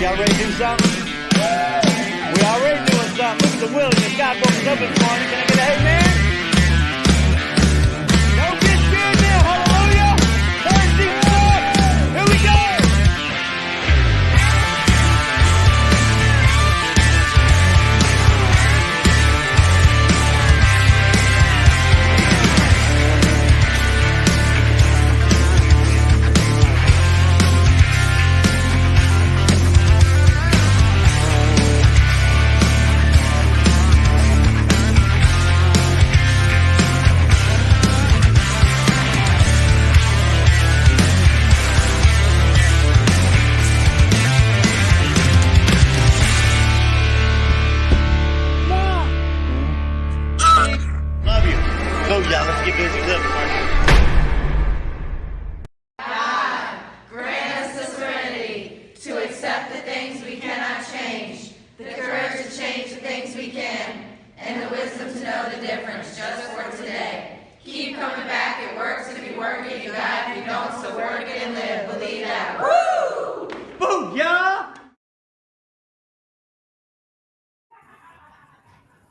Y'all ready to do something? We already doing something. Look at the willingness. God woke us up this morning. Can I get an amen? Don't get scared now. Hallelujah. Turn things up. Here we go. Love you. Go, y'all. Let's get busy living. God, grant us the serenity to accept the things we cannot change, the courage to change the things we can, and the wisdom to know the difference just for today. Keep coming back. It works if you work it. You got it if you don't, so work it and live. Believe that. Woo! Boom, y'all.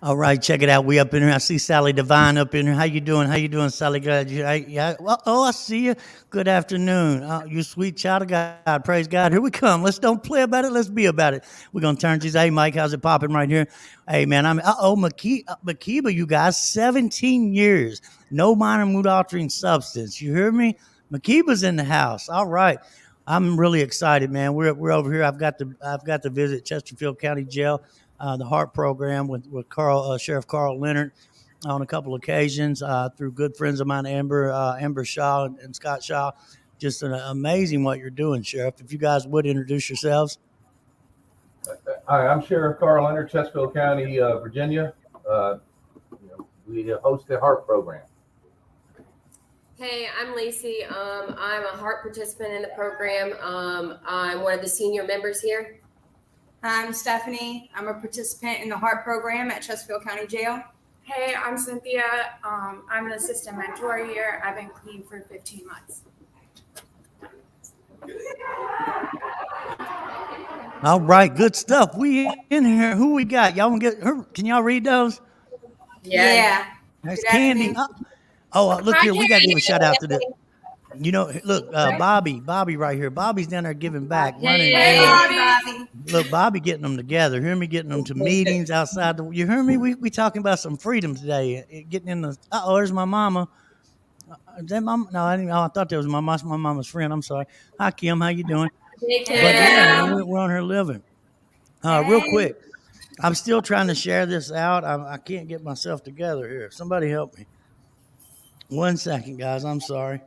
All right, check it out. We up in here. I see Sally Devine up in here. How you doing? How you doing, Sally? Glad you. Yeah. Well, I see you. Good afternoon. You sweet child of God. Praise God. Here we come. Let's don't play about it. Let's be about it. We're gonna turn these. Hey, Mike, how's it popping right here? Hey, man. Makiba, you guys. 17 years. No minor mood altering substance. You hear me? Makiba's in the house. All right. I'm really excited, man. We're over here. I've got to visit Chesterfield County Jail. The Harp program with Sheriff Karl Leonard on a couple occasions through good friends of mine, Amber Shaw and Scott Shaw. Just amazing what you're doing, Sheriff. If you guys would introduce yourselves. Hi, I'm Sheriff Karl Leonard, Chesterfield County, Virginia. We host the Harp program. Hey, I'm Lacey. I'm a Harp participant in the program. I'm one of the senior members here. I'm Stephanie. I'm a participant in the Harp program at Chesterfield County Jail. Hey, I'm Cynthia. I'm an assistant mentor here. I've been clean for 15 months. All right, good stuff. We in here. Who we got? Y'all want to get her? Can y'all read those? Yeah. That's Good Candy. afternoon. Look here. We got to give a shout out to the. You know, look, Bobby right here. Bobby's down there giving back, running. Hey, Bobby. Look, Bobby getting them together. Hear me getting them to meetings outside. You hear me? We talking about some freedom today. Getting in the. There's my mama. Is that mama? No, I didn't. Oh, I thought that was my mama's friend. I'm sorry. Hi, Kim. How you doing? Hey, But yeah, we're on her living. Real quick, I'm still trying to share this out. I can't get myself together here. Somebody help me. 1 second, guys. I'm sorry.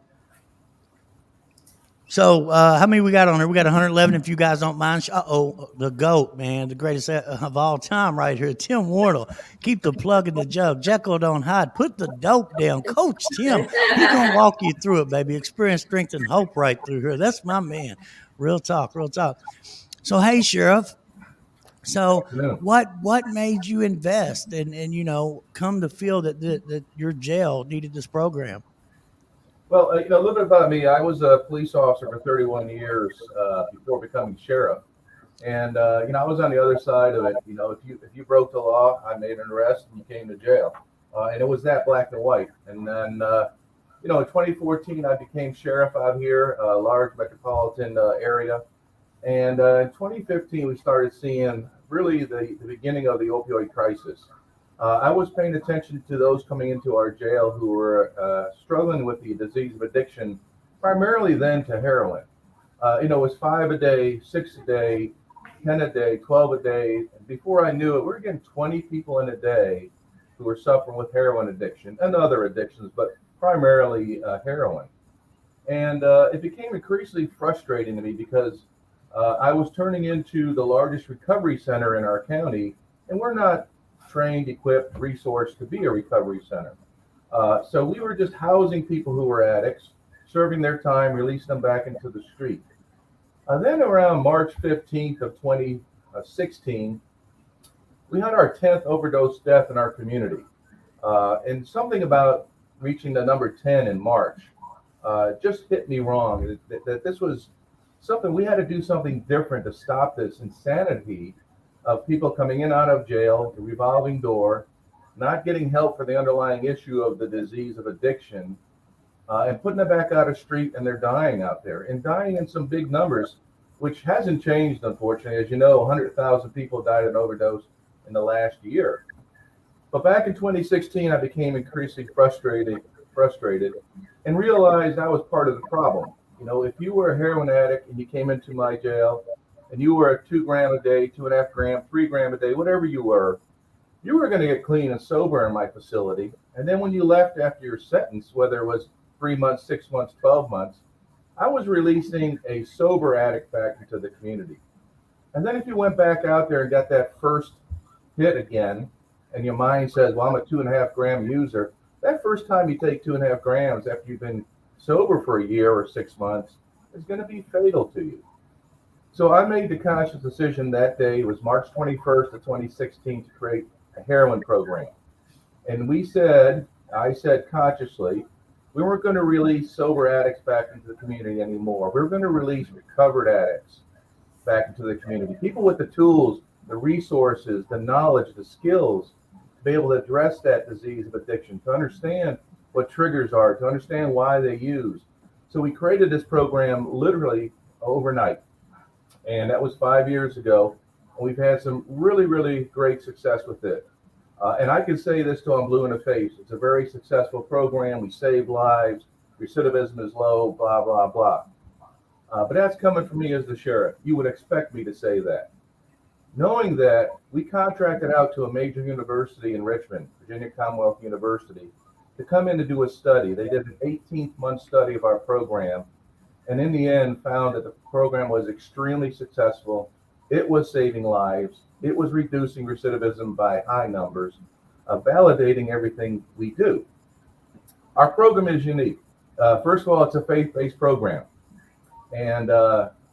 So, how many we got on here? We got 111, if you guys don't mind. The GOAT, man, the greatest of all time right here. Tim Wardle. Keep the plug in the jug. Jekyll don't hide. Put the dope down. Coach Tim, he's going to walk you through it, baby. Experience, strength, and hope right through here. That's my man. Real talk, real talk. So, hey, Sheriff. So, what made you invest and come to feel that your jail needed this program? Well, a little bit about me. I was a police officer for 31 years before becoming sheriff, and I was on the other side of it. If you broke the law, I made an arrest and you came to jail, and it was that black and white. And then, in 2014, I became sheriff out here, a large metropolitan area, and in 2015, we started seeing really the beginning of the opioid crisis. I was paying attention to those coming into our jail who were struggling with the disease of addiction, primarily then to heroin. It was 5 a day, 6 a day, 10 a day, 12 a day. And before I knew it, we were getting 20 people in a day who were suffering with heroin addiction and other addictions, but primarily heroin. And it became increasingly frustrating to me because I was turning into the largest recovery center in our county, and we're not trained, equipped, resourced to be a recovery center. So we were just housing people who were addicts, serving their time, releasing them back into the street. Then around March 15th of 2016, we had our 10th overdose death in our community. And something about reaching the number 10 in March just hit me wrong, that this was we had to do something different to stop this insanity of people coming in and out of jail, the revolving door, not getting help for the underlying issue of the disease of addiction, and putting them back out of street, and they're dying out there, and dying in some big numbers, which hasn't changed, unfortunately. As you know, 100,000 people died of overdose in the last year. But back in 2016, I became increasingly frustrated, and realized I was part of the problem. You know, if you were a heroin addict and you came into my jail, and you were at 2 gram a day, 2.5 gram, 3 gram a day, whatever you were going to get clean and sober in my facility. And then when you left after your sentence, whether it was 3 months, 6 months, 12 months, I was releasing a sober addict back into the community. And then if you went back out there and got that first hit again, and your mind says, well, I'm a 2.5 gram user, that first time you take 2.5 grams after you've been sober for a year or 6 months is going to be fatal to you. So I made the conscious decision that day, it was March 21st of 2016, to create a heroin program. And I said consciously, we weren't going to release sober addicts back into the community anymore. We were going to release recovered addicts back into the community. People with the tools, the resources, the knowledge, the skills to be able to address that disease of addiction, to understand what triggers are, to understand why they use. So we created this program literally overnight. And that was 5 years ago. And we've had some really, really great success with it. And I can say this till I'm blue in the face. It's a very successful program. We save lives. Recidivism is low, blah, blah, blah. But that's coming from me as the sheriff. You would expect me to say that. Knowing that, we contracted out to a major university in Richmond, Virginia Commonwealth University, to come in to do a study. They did an 18-month study of our program, and in the end found that the program was extremely successful. It was saving lives. It was reducing recidivism by high numbers, validating everything we do. Our program is unique. First of all, it's a faith-based program. And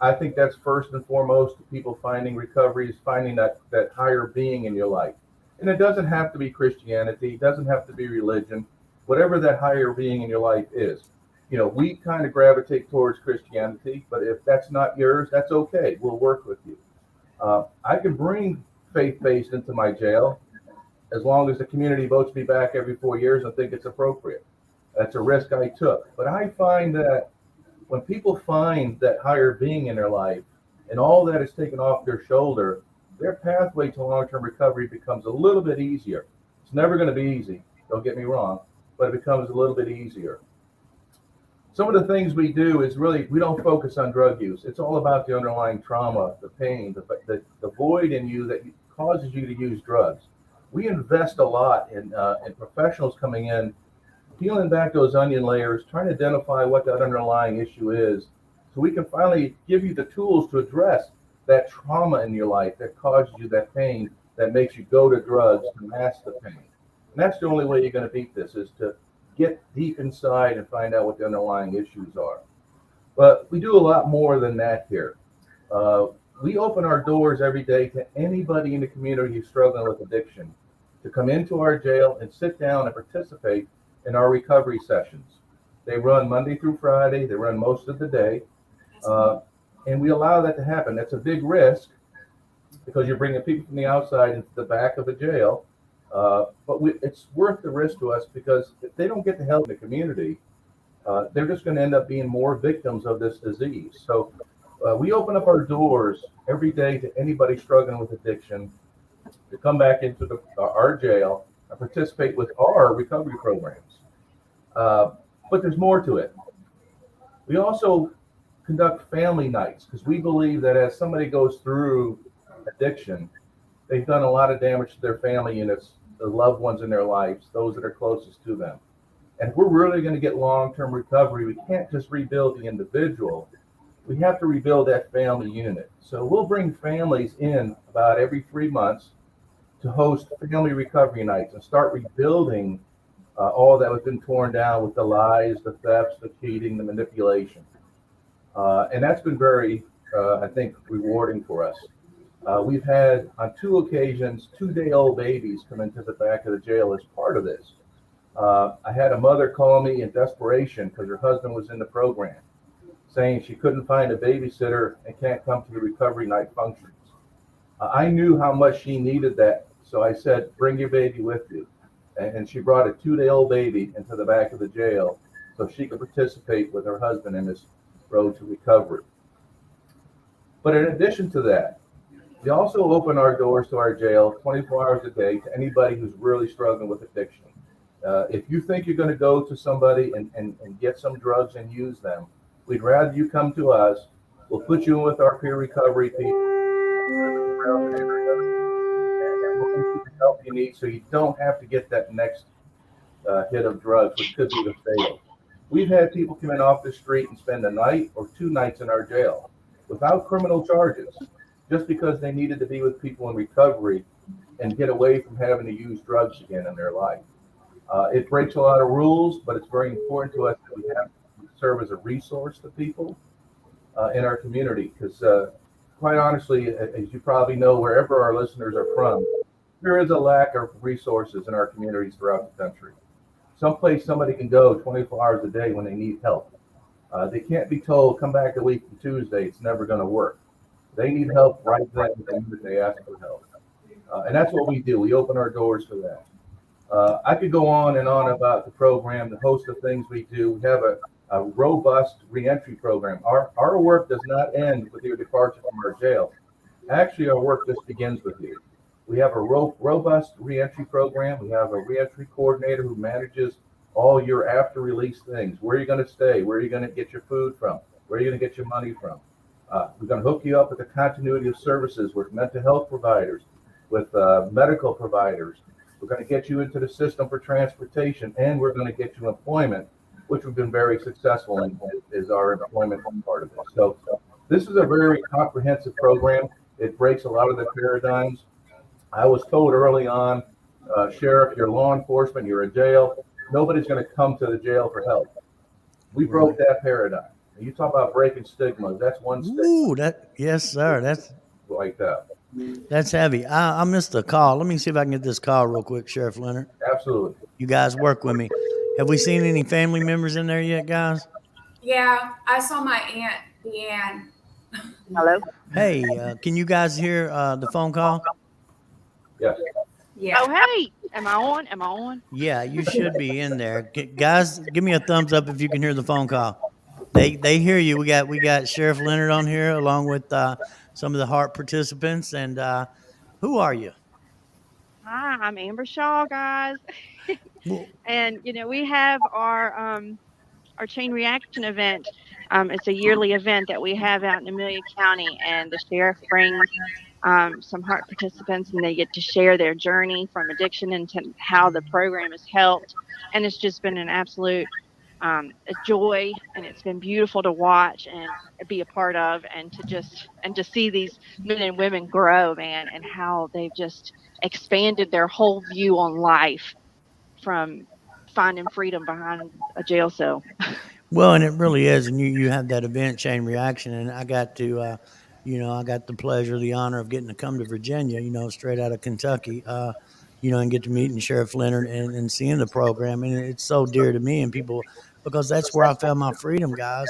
I think that's first and foremost, people finding recovery, is finding that higher being in your life. And it doesn't have to be Christianity. It doesn't have to be religion. Whatever that higher being in your life is. You know, we kind of gravitate towards Christianity, but if that's not yours, that's okay. We'll work with you. I can bring faith-based into my jail as long as the community votes me back every 4 years and think it's appropriate. That's a risk I took. But I find that when people find that higher being in their life and all that is taken off their shoulder, their pathway to long-term recovery becomes a little bit easier. It's never going to be easy, don't get me wrong, but it becomes a little bit easier. Some of the things we do is really, we don't focus on drug use. It's all about the underlying trauma, the pain, the void in you that causes you to use drugs. We invest a lot in professionals coming in, peeling back those onion layers, trying to identify what that underlying issue is, so we can finally give you the tools to address that trauma in your life that causes you that pain, that makes you go to drugs to mask the pain. And that's the only way you're going to beat this, is to get deep inside and find out what the underlying issues are. But we do a lot more than that here. We open our doors every day to anybody in the community who's struggling with addiction to come into our jail and sit down and participate in our recovery sessions. They run Monday through Friday. They run most of the day. And we allow that to happen. That's a big risk because you're bringing people from the outside into the back of the jail. But it's worth the risk to us, because if they don't get the help in the community, they're just going to end up being more victims of this disease. So we open up our doors every day to anybody struggling with addiction to come back into our jail and participate with our recovery programs. But there's more to it. We also conduct family nights, because we believe that as somebody goes through addiction, they've done a lot of damage to their family units, the loved ones in their lives, those that are closest to them. And if we're really going to get long-term recovery, we can't just rebuild the individual. We have to rebuild that family unit. So we'll bring families in about every 3 months to host family recovery nights and start rebuilding all that has been torn down with the lies, the thefts, the cheating, the manipulation. And that's been very, I think, rewarding for us. We've had, on 2 occasions, 2-day-old babies come into the back of the jail as part of this. I had a mother call me in desperation because her husband was in the program, saying she couldn't find a babysitter and can't come to the recovery night functions. I knew how much she needed that, so I said, bring your baby with you. And she brought a 2-day-old baby into the back of the jail so she could participate with her husband in this road to recovery. But in addition to that, we also open our doors to our jail 24 hours a day to anybody who's really struggling with addiction. If you think you're going to go to somebody and get some drugs and use them, we'd rather you come to us. We'll put you in with our peer recovery people. And we'll give you the help you need so you don't have to get that next hit of drugs, which could be the fatal. We've had people come in off the street and spend a night or 2 nights in our jail without criminal charges, just because they needed to be with people in recovery and get away from having to use drugs again in their life. It breaks a lot of rules, but it's very important to us that we have to serve as a resource to people in our community, because quite honestly, as you probably know, wherever our listeners are from, there is a lack of resources in our communities throughout the country. Someplace somebody can go 24 hours a day when they need help. They can't be told, come back a week from Tuesday, it's never going to work. They need help right then when they ask for help. And that's what we do. We open our doors for that. I could go on and on about the program, the host of things we do. We have a robust reentry program. Our work does not end with your departure from our jail. Actually, our work just begins with you. We have a robust reentry program. We have a reentry coordinator who manages all your after release things. Where are you going to stay? Where are you going to get your food from? Where are you going to get your money from? We're going to hook you up with a continuity of services with mental health providers, with medical providers. We're going to get you into the system for transportation, and we're going to get you employment, which we've been very successful in, is our employment part of it. So this is a very comprehensive program. It breaks a lot of the paradigms. I was told early on, Sheriff, you're law enforcement, you're a jail. Nobody's going to come to the jail for help. We broke that paradigm. And you talk about breaking stigmas. That's one stigma. Ooh, yes, sir. Like that. That's heavy. I missed a call. Let me see if I can get this call real quick, Sheriff Leonard. Absolutely. You guys work with me. Have we seen any family members in there yet, guys? Yeah, I saw my aunt, Deanne. Hello? Hey, can you guys hear the phone call? Yes. Yeah. Oh, hey. Am I on? Am I on? Yeah, you should be in there. Guys, give me a thumbs up if you can hear the phone call. They hear you. We got Sheriff Leonard on here along with some of the HARP participants. And who are you? Hi, I'm Amber Shaw, guys. Well, And, we have our chain reaction event. It's a yearly event that we have out in Amelia County, and the sheriff brings some HARP participants, and they get to share their journey from addiction and to how the program has helped. And it's just been an absolute a joy, and it's been beautiful to watch and be a part of, and to see these men and women grow, man, and how they've just expanded their whole view on life from finding freedom behind a jail cell. well, and it really is. And you have that event, Chain Reaction, and I got to, I got the pleasure, the honor of getting to come to Virginia, straight out of Kentucky, and get to meeting Sheriff Leonard and seeing the program. And it's so dear to me and people, because that's where I found my freedom, guys.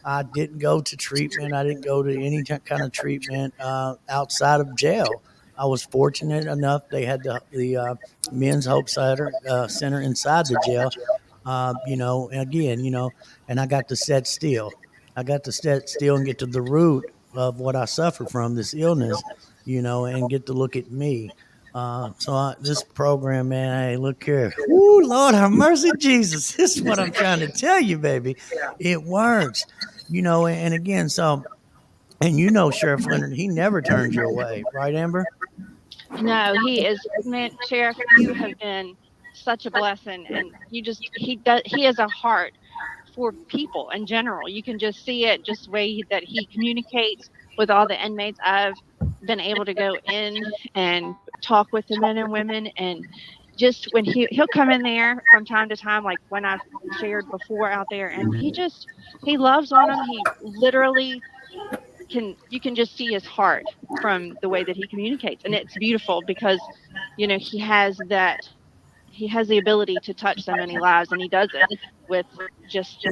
I didn't go to treatment. I didn't go to any kind of treatment outside of jail. I was fortunate enough. They had the Men's Hope Center inside the jail, and again, and I got to sit still. I got to sit still and get to the root of what I suffered from, this illness, and get to look at me. This program, man, hey, look here. Ooh, Lord have mercy, Jesus. This is what I'm trying to tell you, baby. It works, and again, Sheriff Leonard, he never turns you away. Right, Amber? No, he is, man, Sheriff, you have been such a blessing, and he has a heart for people in general. You can just see it, just the way that he communicates with all the inmates. I've been able to go in and talk with the men and women, and just when he'll come in there from time to time, like when I've shared before out there, and he loves on them. He literally you can just see his heart from the way that he communicates, and it's beautiful because he has the ability to touch so many lives, and he does it with just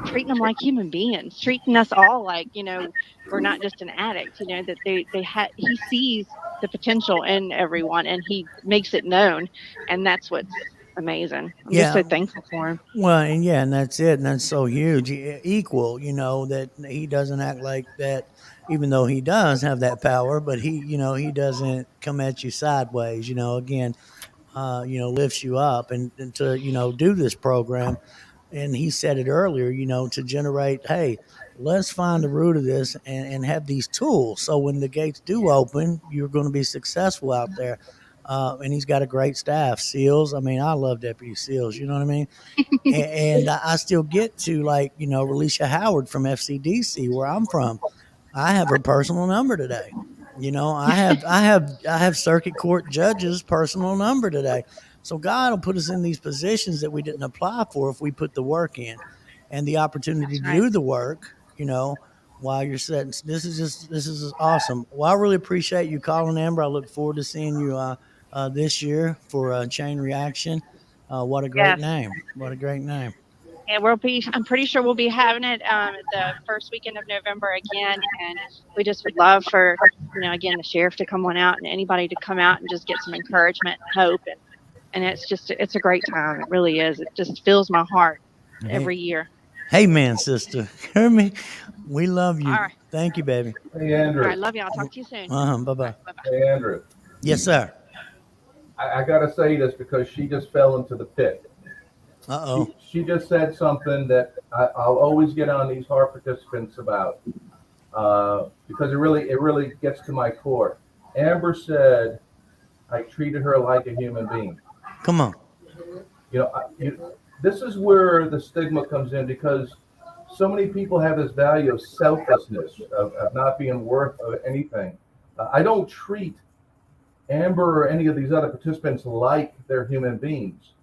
treating them like human beings, treating us all like, we're not just an addict, that he sees the potential in everyone and he makes it known. And that's what's amazing. I'm just so thankful for him. Well, and that's it. And that's so huge. Equal, that he doesn't act like that, even though he does have that power, but he doesn't come at you sideways, again, lifts you up and to, do this program. And he said it earlier, to generate, hey, let's find the root of this and have these tools. So when the gates do open, you're going to be successful out there. And he's got a great staff, SEALs. I mean, I love Deputy SEALs, you know what I mean? and I still get to Relisha Howard from FCDC, where I'm from. I have her personal number today. I have circuit court judges' personal number today. So God will put us in these positions that we didn't apply for if we put the work in, and the opportunity to do the work. While you're sitting. This is awesome. Well, I really appreciate you calling, Amber. I look forward to seeing you this year for Chain Reaction. What a great name! What a great name! And I'm pretty sure we'll be having it the first weekend of November again. And we just would love for, again, the sheriff to come on out and anybody to come out and just get some encouragement and hope. And it's a great time. It really is. It just fills my heart every year. Hey, man, sister. Hear me? We love you. All right. Thank you, baby. Hey, Andrew. All right. Love you. I'll talk to you soon. Bye-bye. Bye-bye. Hey, Andrew. Yes, sir. I got to say this because she just fell into the pit. Uh-oh. She just said something that I'll always get on these HARP participants about because it really gets to my core. Amber said, I treated her like a human being. Come on. This is where the stigma comes in because so many people have this value of selflessness, of not being worth anything. I don't treat Amber or any of these other participants like they're human beings.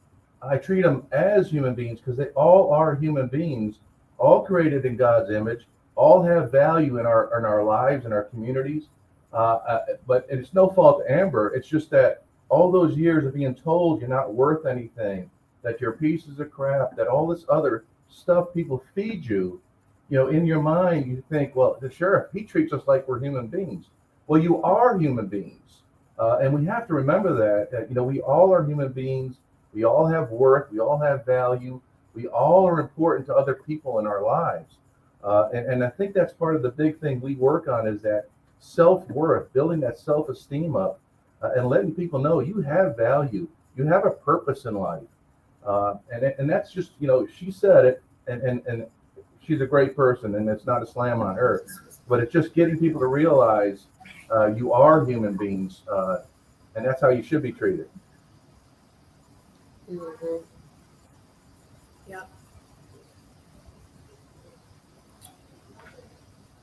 I treat them as human beings because they all are human beings, all created in God's image, all have value in our lives and our communities. But it's no fault to Amber. It's just that all those years of being told you're not worth anything, that you're pieces of crap, that all this other stuff people feed you, in your mind, you think, well, the sheriff, he treats us like we're human beings. Well, you are human beings. And we have to remember that, we all are human beings. We all have worth. We all have value. We all are important to other people in our lives. And I think that's part of the big thing we work on is that self-worth, building that self-esteem up and letting people know you have value. You have a purpose in life. And that's just, she said it and she's a great person and it's not a slam on her, but it's just getting people to realize you are human beings and that's how you should be treated. Mm-hmm. Yep.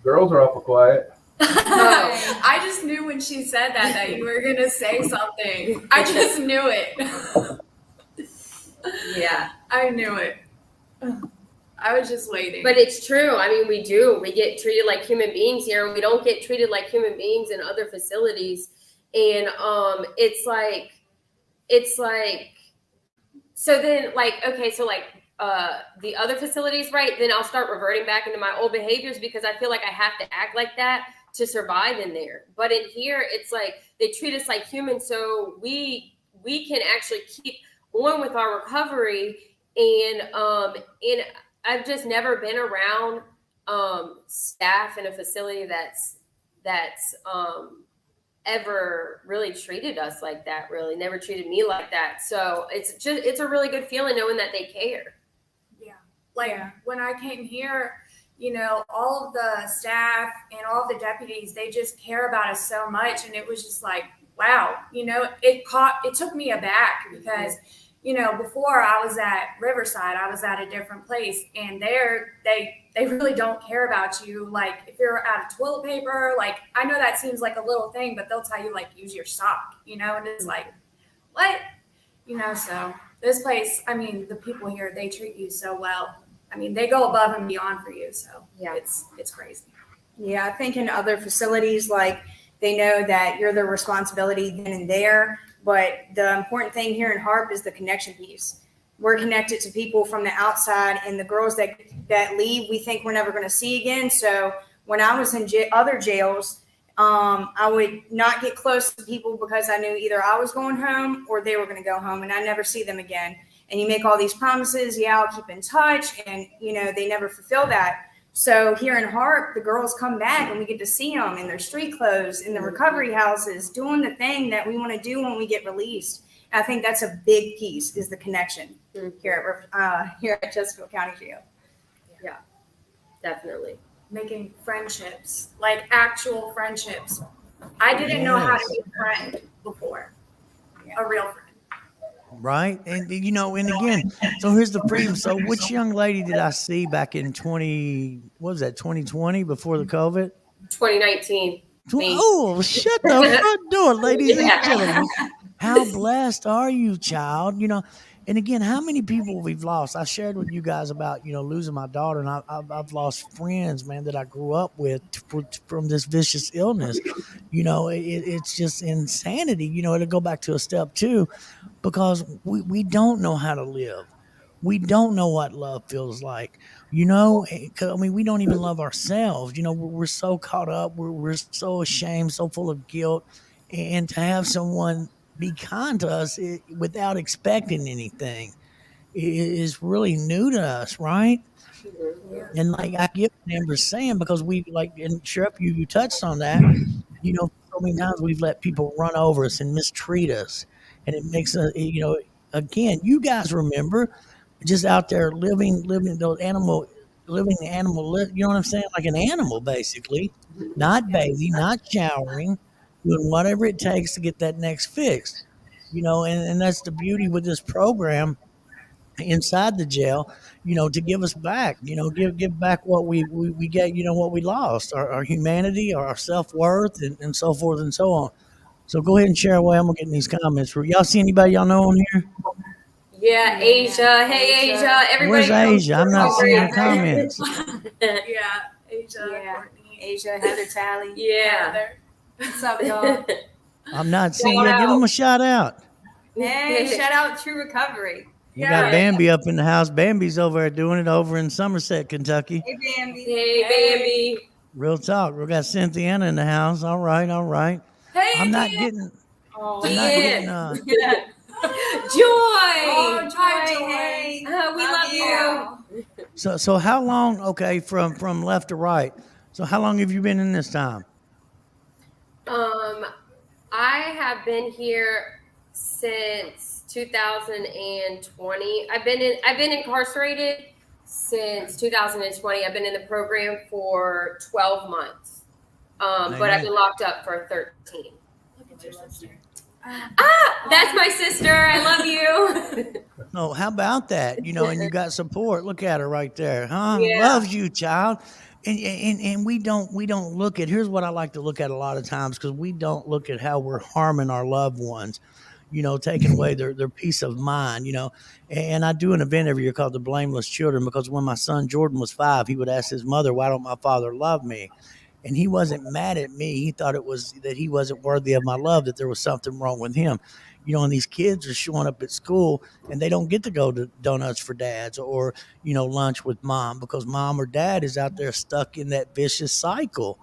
Girls are awful quiet. I just knew when she said that you were going to say something. I just knew it. Yeah. I knew it. I was just waiting. But it's true. I mean, we do. We get treated like human beings here. We don't get treated like human beings in other facilities. And it's like, so then okay, so the other facilities, right? Then I'll start reverting back into my old behaviors because I feel like I have to act like that to survive in there. But in here, it's like they treat us like humans, so we can actually keep on with our recovery. And I've just never been around staff in a facility that's ever really treated us like that, really never treated me like that. So it's a really good feeling knowing that they care. Yeah. When I came here, all of the staff and all of the deputies, they just care about us so much. And it was just like, wow, it took me aback because, before I was at Riverside, I was at a different place and there they really don't care about you. Like if you're out of toilet paper, like I know that seems like a little thing, but they'll tell you like use your sock, and it's like, what? So this place, I mean, the people here, they treat you so well. I mean, they go above and beyond for you. So yeah, it's crazy. Yeah, I think in other facilities, like they know that you're their responsibility then and there. But the important thing here in HARP is the connection piece. we're connected to people from the outside, and the girls that leave, we think we're never going to see again. So when I was in other jails, I would not get close to people because I knew either I was going home or they were going to go home, and I never see them again. And you make all these promises, yeah, I'll keep in touch, and they never fulfill that. So here in Harp, the girls come back and we get to see them in their street clothes, in the recovery houses, doing the thing that we want to do when we get released. And I think that's a big piece, is the connection here at Chesterfield County Jail. Yeah, definitely. Making friendships, like actual friendships. I didn't know how to be a friend before, a real friend. Right. And, and again, so here's the freedom. So which young lady did I see back in 2020 before the COVID? 2019. Oh, shut the front door, ladies and gentlemen. How blessed are you, child? And again, how many people we've lost? I shared with you guys about, losing my daughter, and I've lost friends, man, that I grew up with from this vicious illness. It's just insanity. It'll go back to a step 2, because we don't know how to live. We don't know what love feels like. We don't even love ourselves. We're so caught up. We're so ashamed, so full of guilt. And to have someone be kind to us without expecting anything is really new to us, right? And like I get what Amber's saying, because and Sheriff, you touched on that. So many times we've let people run over us and mistreat us, and it makes us, again, you guys remember just out there living the animal, you know what I'm saying? Like an animal, basically, not bathing, not showering, doing whatever it takes to get that next fix, and that's the beauty with this program inside the jail, to give us back, give back what we get, what we lost, our humanity, our self-worth, and so forth and so on. So go ahead and share away. I'm gonna get in these comments. Y'all see anybody y'all know on here? Yeah, Asia. Hey, Asia. Everybody. Where's Asia? I'm not seeing the comments. Yeah, Asia, Courtney, Asia, Heather, Tally. Yeah. Heather. What's up, y'all? I'm not seeing you. Give them a shout out. Hey, shout out True Recovery. You got Bambi up in the house. Bambi's over there doing it over in Somerset, Kentucky. Hey, Bambi. Hey, Bambi. Real talk. We got Cynthiana in the house. All right. Hey, I'm not Dean. getting. Oh, I'm not getting. Joy. Joy. Hey. We love you. So how long? Okay, from left to right. So how long have you been in this time? I have been here since 2020. I've been incarcerated since 2020. I've been in the program for 12 months. But I've been locked up for 13. Look at your sister. That's my sister. I love you. No, how about that? And you got support. Look at her right there, huh? Yeah. Loves you, child. And we don't look at. Here's what I like to look at a lot of times, because we don't look at how we're harming our loved ones. Taking away their peace of mind. And I do an event every year called the Blameless Children, because when my son Jordan was 5, he would ask his mother, "Why don't my father love me?" And he wasn't mad at me. He thought it was that he wasn't worthy of my love, that there was something wrong with him. And these kids are showing up at school and they don't get to go to Donuts for Dads or, lunch with mom, because mom or dad is out there stuck in that vicious cycle,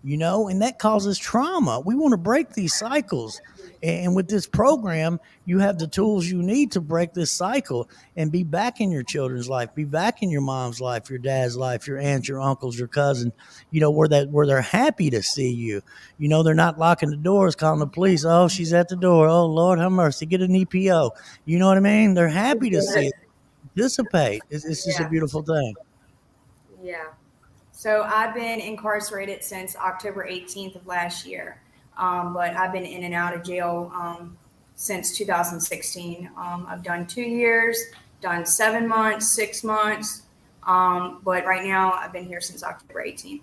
and that causes trauma. We want to break these cycles. And with this program, you have the tools you need to break this cycle and be back in your children's life, be back in your mom's life, your dad's life, your aunts, your uncles, your cousin, where they're happy to see you. They're not locking the doors, calling the police. Oh, she's at the door. Oh, Lord, have mercy. Get an EPO. You know what I mean? They're happy to see it. Dissipate. It's just a beautiful thing. Yeah. So I've been incarcerated since October 18th of last year. But I've been in and out of jail since 2016. I've done 2 years, done 7 months, 6 months. But right now I've been here since October 18th.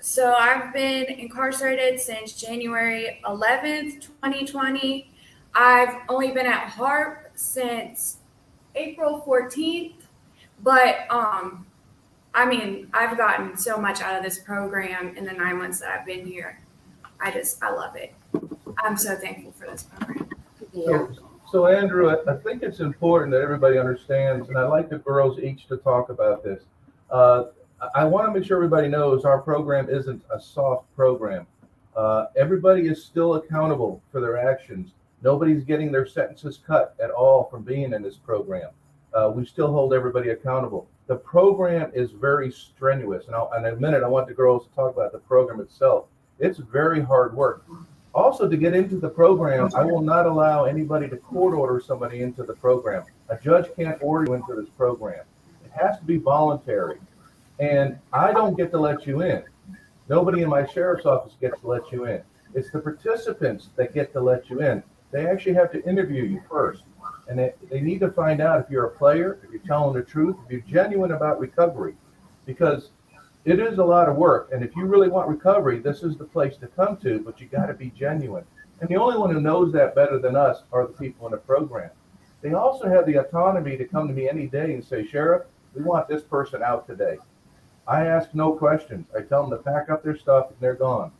So I've been incarcerated since January 11th, 2020. I've only been at Harp since April 14th, but I've gotten so much out of this program in the 9 months that I've been here. I love it. I'm so thankful for this program. Yeah. So Andrew, I think it's important that everybody understands, and I'd like the girls each to talk about this. I want to make sure everybody knows our program isn't a soft program. Everybody is still accountable for their actions. Nobody's getting their sentences cut at all from being in this program. We still hold everybody accountable. The program is very strenuous, and in a minute I want the girls to talk about the program itself. It's very hard work. Also, to get into the program, I will not allow anybody to court order somebody into the program. A judge can't order you into this program. It has to be voluntary. And I don't get to let you in. Nobody in my sheriff's office gets to let you in. It's the participants that get to let you in. They actually have to interview you first. And they need to find out if you're a player, if you're telling the truth, if you're genuine about recovery. Because it is a lot of work, and if you really want recovery, this is the place to come to, but you got to be genuine. And the only one who knows that better than us are the people in the program. They also have the autonomy to come to me any day and say, Sheriff, we want this person out today. I ask no questions. I tell them to pack up their stuff and they're gone.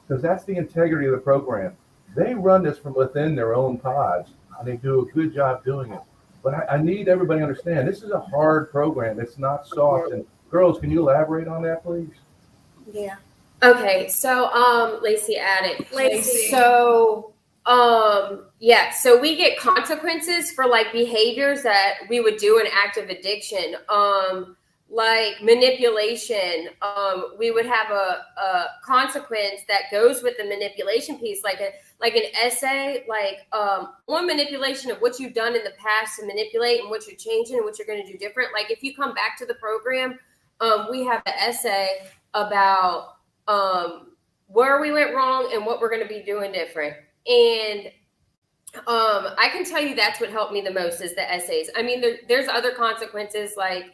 Because that's the integrity of the program. They run this from within their own pods, and they do a good job doing it. But I need everybody to understand, this is a hard program. It's not soft. And girls, can you elaborate on that, please? Yeah. Okay, so Lacey added. Lacey. So so we get consequences for like behaviors that we would do in active addiction. Like manipulation. We would have a consequence that goes with the manipulation piece, like an essay, on manipulation of what you've done in the past to manipulate and what you're changing and what you're going to do different. Like if you come back to the program, we have an essay about where we went wrong and what we're going to be doing different. And I can tell you that's what helped me the most is the essays. I mean, there's other consequences, like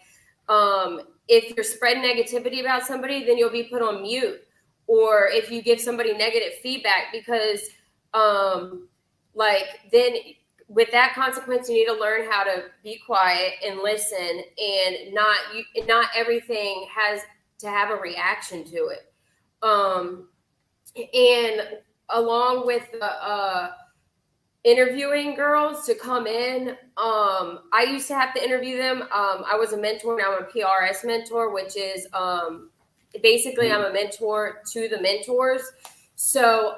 if you're spreading negativity about somebody, then you'll be put on mute. Or if you give somebody negative feedback, because then with that consequence, you need to learn how to be quiet and listen, and not everything has to have a reaction to it. And along with the interviewing girls to come in, I used to have to interview them. I was a mentor, now I'm a PRS mentor, which is basically I'm a mentor to the mentors. So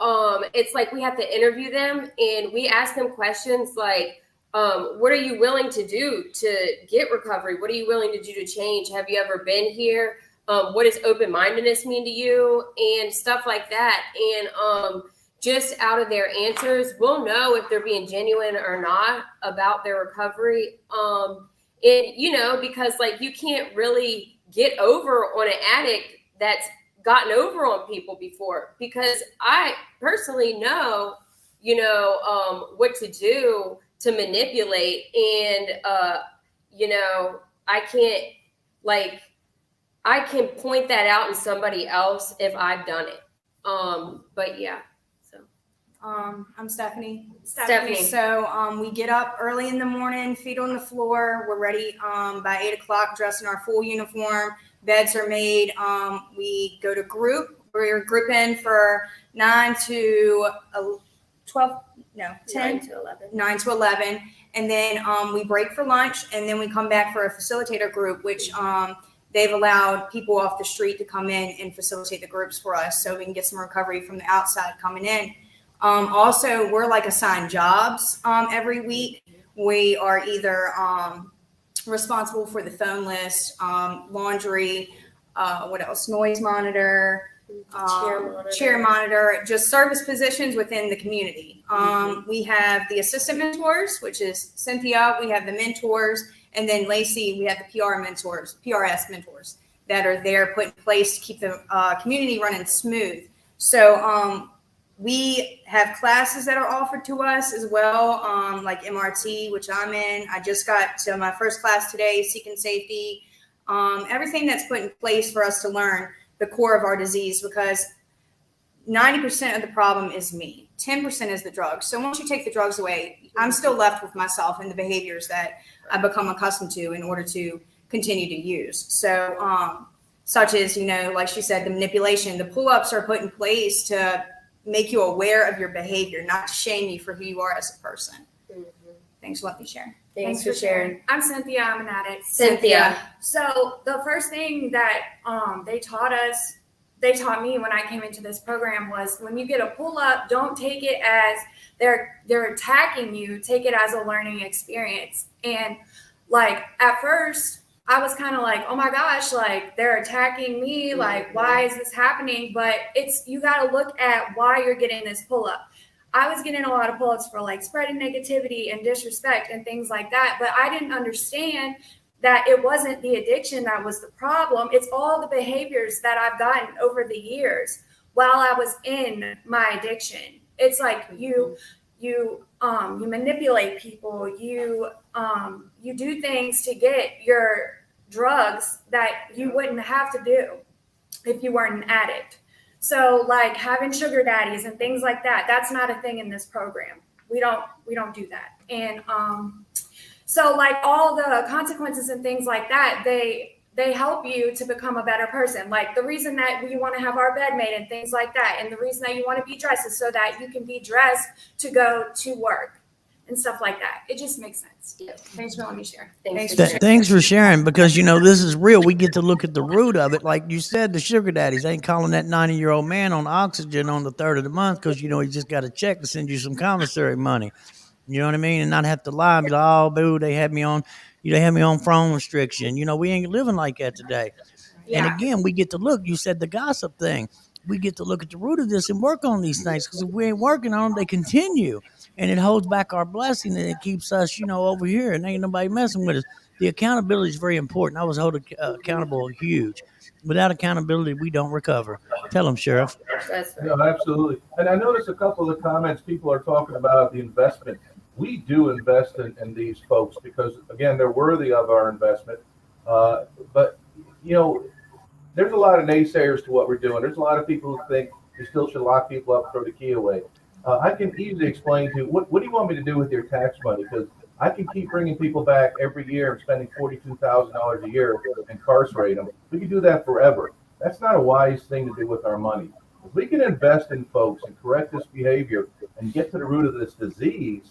it's like we have to interview them, and we ask them questions like, what are you willing to do to get recovery? What are you willing to do to change? Have you ever been here? What does open-mindedness mean to you? And stuff like that. And just out of their answers, we'll know if they're being genuine or not about their recovery. Because like you can't really get over on an addict that's gotten over on people before, because I personally know, what to do to manipulate. And, I can point that out in somebody else if I've done it. But yeah. I'm Stephanie. Stephanie. So we get up early in the morning, feet on the floor. We're ready by 8 o'clock, dressed in our full uniform. Beds are made. We go to group. We're grouping for 9 to 11. And then we break for lunch, and then we come back for a facilitator group, which they've allowed people off the street to come in and facilitate the groups for us so we can get some recovery from the outside coming in. Also, we're like assigned jobs every week. We are either responsible for the phone list, laundry, what else? Noise monitor, chair monitor, just service positions within the community. We have the assistant mentors, which is Cynthia. We have the mentors, and then Lacey. We have the PRS mentors that are there put in place to keep the community running smooth. So we have classes that are offered to us as well, like MRT, which I'm in. I just got to my first class today, Seeking Safety. Everything that's put in place for us to learn the core of our disease, because 90% of the problem is me. 10% is the drugs. So once you take the drugs away, I'm still left with myself and the behaviors that I become accustomed to in order to continue to use. So such as, like she said, the manipulation, the pull-ups are put in place to make you aware of your behavior, not to shame you for who you are as a person. Thanks for letting me share. Thanks for sharing. I'm Cynthia. I'm an addict. Cynthia. So the first thing that they taught me when I came into this program was when you get a pull up, don't take it as they're attacking you. Take it as a learning experience. And like at first, I was kind of like, oh my gosh, like they're attacking me. Like, why is this happening? But you got to look at why you're getting this pull up. I was getting a lot of pull-ups for like spreading negativity and disrespect and things like that. But I didn't understand that it wasn't the addiction that was the problem. It's all the behaviors that I've gotten over the years while I was in my addiction. It's like you manipulate people. You do things to get your drugs that you wouldn't have to do if you weren't an addict. So like having sugar daddies and things like that, that's not a thing in this program. We don't do that. And so like all the consequences and things like that, they help you to become a better person. Like the reason that we want to have our bed made and things like that, and the reason that you want to be dressed is so that you can be dressed to go to work and stuff like that. It just makes sense. Thanks for letting me share. Thanks for sharing, because this is real. We get to look at the root of it. Like you said, the sugar daddies ain't calling that 90-year-old man on oxygen on the 3rd of the month because he just got a check to send you some commissary money. You know what I mean? And not have to lie and be like, oh, boo, they had me on phone restriction. We ain't living like that today. Yeah. And again, we get to look. You said the gossip thing. We get to look at the root of this and work on these things, because if we ain't working on them, they continue. And it holds back our blessing, and it keeps us, over here, and ain't nobody messing with us. The accountability is very important. I was held accountable huge. Without accountability, we don't recover. Tell them, Sheriff. No, absolutely. And I noticed a couple of the comments people are talking about the investment. We do invest in these folks because, again, they're worthy of our investment. But, there's a lot of naysayers to what we're doing. There's a lot of people who think we still should lock people up, throw the key away. I can easily explain to you, what do you want me to do with your tax money? Because I can keep bringing people back every year and spending $42,000 a year and incarcerate them. We can do that forever. That's not a wise thing to do with our money. If we can invest in folks and correct this behavior and get to the root of this disease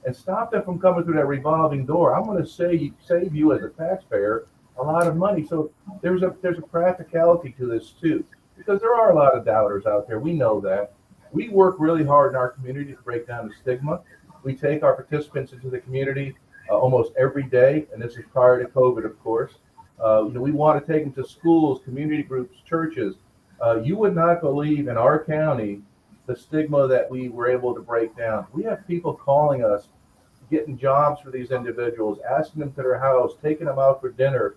and stop them from coming through that revolving door, I'm going to save you as a taxpayer a lot of money. So there's a practicality to this too, because there are a lot of doubters out there. We know that. We work really hard in our community to break down the stigma. We take our participants into the community almost every day, and this is prior to COVID, of course. We want to take them to schools, community groups, churches. You would not believe in our county the stigma that we were able to break down. We have people calling us, getting jobs for these individuals, asking them to their house, taking them out for dinner,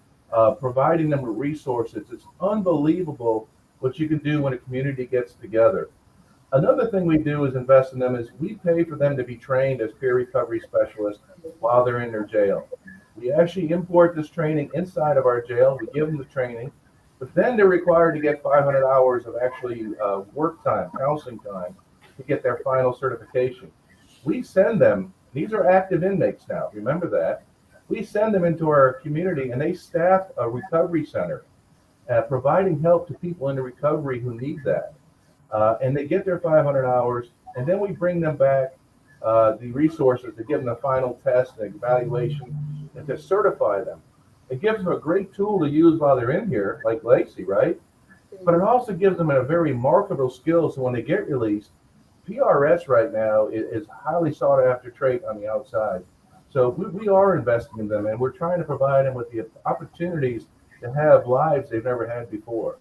providing them with resources. It's unbelievable what you can do when a community gets together. Another thing we do is invest in them is we pay for them to be trained as peer recovery specialists while they're in their jail. We actually import this training inside of our jail. We give them the training, but then they're required to get 500 hours of actually work time, counseling time, to get their final certification. We send them, these are active inmates now, remember that. We send them into our community and they staff a recovery center, providing help to people in the recovery who need that. And they get their 500 hours, and then we bring them back the resources to give them the final test and evaluation and to certify them. It gives them a great tool to use while they're in here, like Lacey, right? But it also gives them a very marketable skill, so when they get released, PRS right now is highly sought after trait on the outside. So we are investing in them, and we're trying to provide them with the opportunities to have lives they've never had before.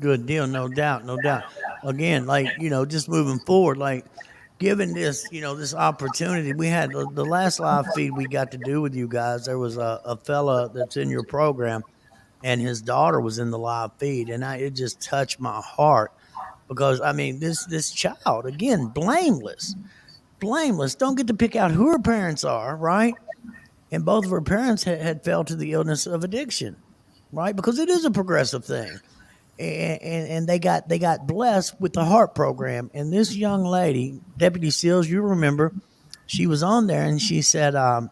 Good deal, no doubt. Again, just moving forward, given this, this opportunity, we had the last live feed we got to do with you guys. There was a fella that's in your program, and his daughter was in the live feed, and it just touched my heart because this child, again, blameless, don't get to pick out who her parents are, right? And both of her parents had fell to the illness of addiction, right? Because it is a progressive thing. And they got blessed with the HARP program. And this young lady, Deputy Seals, you remember, she was on there and she said, I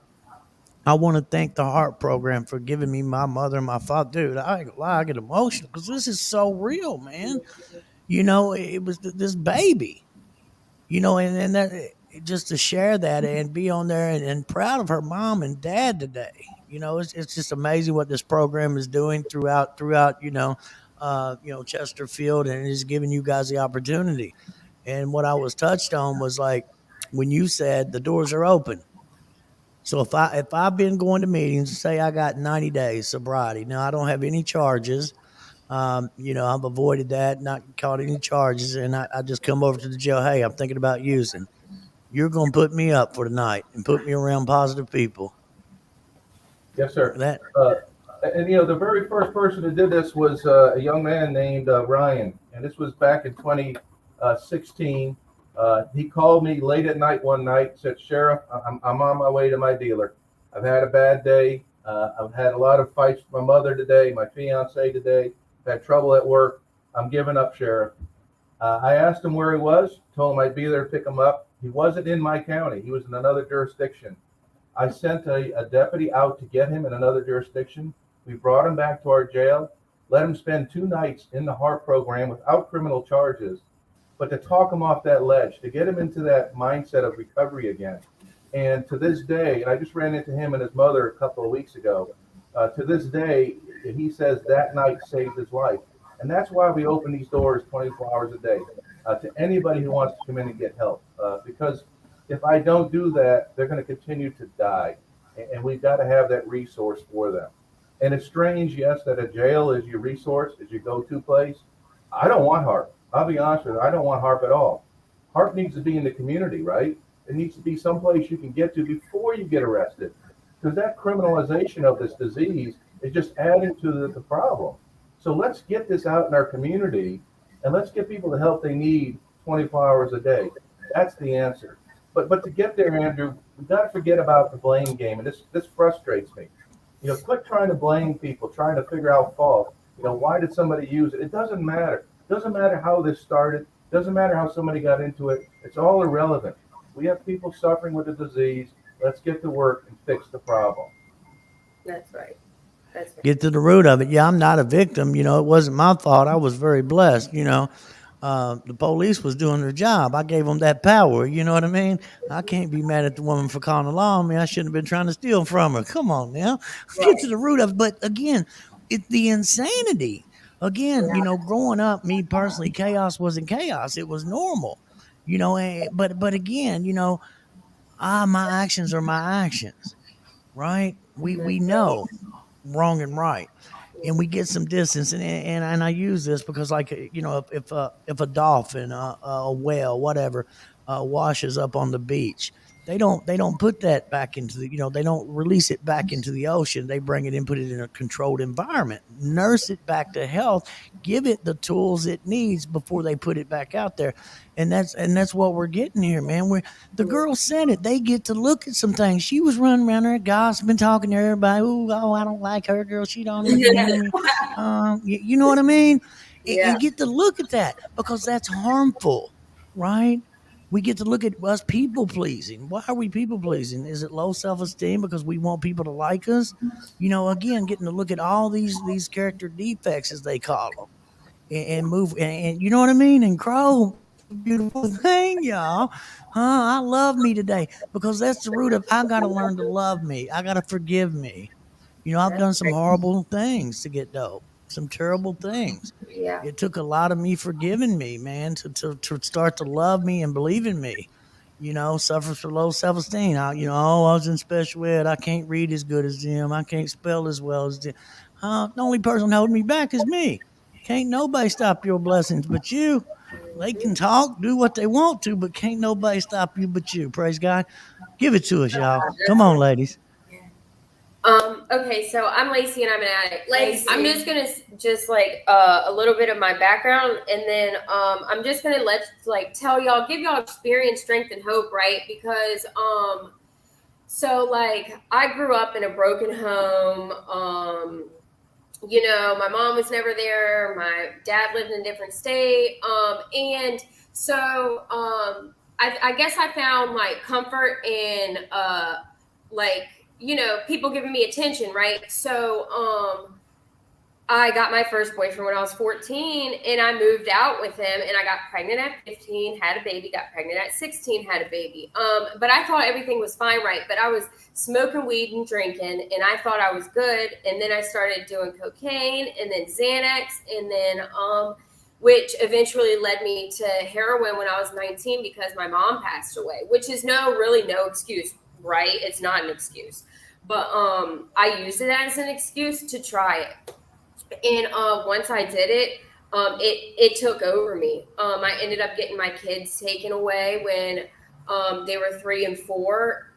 want to thank the HARP program for giving me my mother and my father. Dude, I ain't gonna lie, I get emotional because this is so real, man. It was this baby, and that just to share that and be on there and proud of her mom and dad today. It's just amazing what this program is doing throughout Chesterfield, and is giving you guys the opportunity. And what I was touched on was like when you said the doors are open. So if I've been going to meetings, say I got 90 days sobriety. Now I don't have any charges. I've avoided that, not caught any charges, and I just come over to the jail. Hey, I'm thinking about using. You're gonna put me up for the night and put me around positive people. Yes, sir. That And the very first person who did this was a young man named Ryan, and this was back in 2016. He called me late at night one night, said, "Sheriff, I'm on my way to my dealer. I've had a bad day. I've had a lot of fights with my mother today, my fiance today. I've had trouble at work. I'm giving up, Sheriff." I asked him where he was, told him I'd be there to pick him up. He wasn't in my county. He was in another jurisdiction. I sent a deputy out to get him in another jurisdiction. We brought him back to our jail, let him spend 2 nights in the HARP program without criminal charges, but to talk him off that ledge, to get him into that mindset of recovery again. And to this day, and I just ran into him and his mother a couple of weeks ago, to this day, he says that night saved his life. And that's why we open these doors 24 hours a day to anybody who wants to come in and get help. Because if I don't do that, they're going to continue to die. And we've got to have that resource for them. And it's strange, yes, that a jail is your resource, is your go-to place. I don't want HARP. I'll be honest with you. I don't want HARP at all. HARP needs to be in the community, right? It needs to be someplace you can get to before you get arrested. Because that criminalization of this disease is just adding to the problem. So let's get this out in our community, and let's get people the help they need 24 hours a day. That's the answer. But to get there, Andrew, we've got to forget about the blame game. And this frustrates me. Quit trying to blame people, trying to figure out fault. Why did somebody use it? It doesn't matter. It doesn't matter how this started. It doesn't matter how somebody got into it. It's all irrelevant. We have people suffering with the disease. Let's get to work and fix the problem. That's right. get to the root of it. Yeah, I'm not a victim. It wasn't my fault. I was very blessed. The police was doing their job. I gave them that power. You know what I mean? I can't be mad at the woman for calling the law on me. I shouldn't have been trying to steal from her. Come on now. Get to the root of it. But again, it's the insanity. Again, growing up, me personally, chaos wasn't chaos. It was normal. But again, my actions are my actions, right? We know wrong and right, and we get some distance. And I use this because, like, if a dolphin, a whale, whatever, washes up on the beach, they don't put that back into the, they don't release it back into the ocean. They bring it in, put it in a controlled environment, nurse it back to health, give it the tools it needs before they put it back out there. And that's what we're getting here, man. The girl said it. They get to look at some things. She was running around there, gossiping, talking to everybody. Oh, I don't like her, girl. She don't even hear me. You know what I mean? And get to look at that because that's harmful, right? We get to look at us people pleasing. Why are we people pleasing? Is it low self-esteem because we want people to like us? Again, getting to look at all these character defects, as they call them, and move. And you know what I mean? And grow. Beautiful thing, y'all. I love me today because that's the root of. I got to learn to love me. I got to forgive me. I've done some horrible things to get dope. Some terrible things. Yeah. It took a lot of me forgiving me, man, to start to love me and believe in me. Suffers from low self-esteem. I was in special ed. I can't read as good as them. I can't spell as well as them. The only person holding me back is me. Can't nobody stop your blessings but you. They can talk, do what they want to, but can't nobody stop you but you. Praise God. Give it to us, y'all. Come on, ladies. Okay, so I'm Lacey and I'm an addict. Lacey. I'm just gonna a little bit of my background, and then I'm just gonna tell y'all, give y'all experience, strength, and hope, right? Because so I grew up in a broken home. My mom was never there. My dad lived in a different state, and so I guess I found comfort in people giving me attention, right? So, I got my first boyfriend when I was 14, and I moved out with him, and I got pregnant at 15, had a baby, got pregnant at 16, had a baby. But I thought everything was fine, right? But I was smoking weed and drinking, and I thought I was good. And then I started doing cocaine, and then Xanax, and then which eventually led me to heroin when I was 19 because my mom passed away, which is really no excuse, right? It's not an excuse. But I used it as an excuse to try it. And once I did it, it took over me. I ended up getting my kids taken away when they were 3 and 4,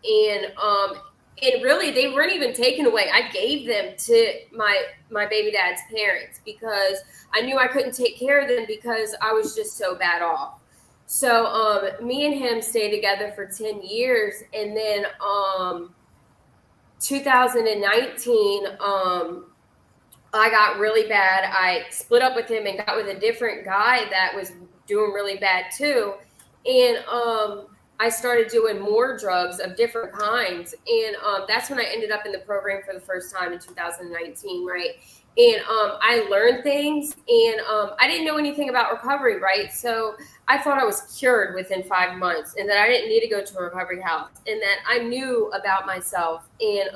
and really they weren't even taken away. I gave them to my baby dad's parents because I knew I couldn't take care of them because I was just so bad off. So me and him stayed together for 10 years, and then 2019. I got really bad. I split up with him and got with a different guy that was doing really bad too. And I started doing more drugs of different kinds. And that's when I ended up in the program for the first time in 2019, right? And I learned things, and I didn't know anything about recovery, right? So I thought I was cured within 5 months, and that I didn't need to go to a recovery house, and that I knew about myself. And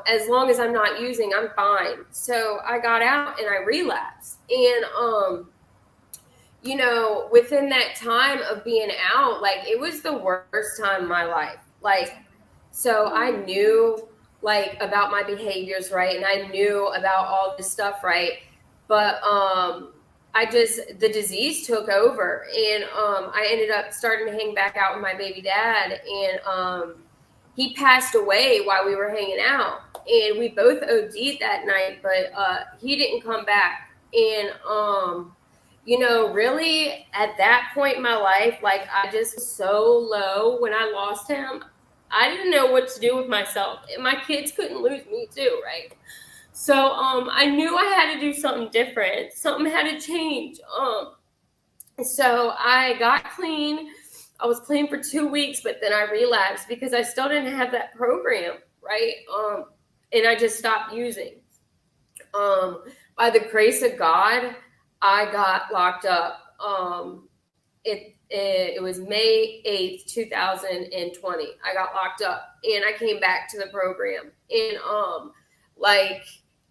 as long as I'm not using, I'm fine. So I got out and I relapsed. And, within that time of being out, like, it was the worst time in my life. Like, so I knew, like, about my behaviors, right? And I knew about all this stuff, right? But the disease took over. And I ended up starting to hang back out with my baby dad. And he passed away while we were hanging out, and we both OD'd that night, but he didn't come back. And, really at that point in my life, like, I just was so low when I lost him. I didn't know what to do with myself, and my kids couldn't lose me too, right? So I knew I had to do something different. Something had to change. So I got clean. I was clean for 2 weeks, but then I relapsed because I still didn't have that program, right? And I just stopped using. By the grace of God, I got locked up. It was May 8th, 2020. I got locked up, and I came back to the program. And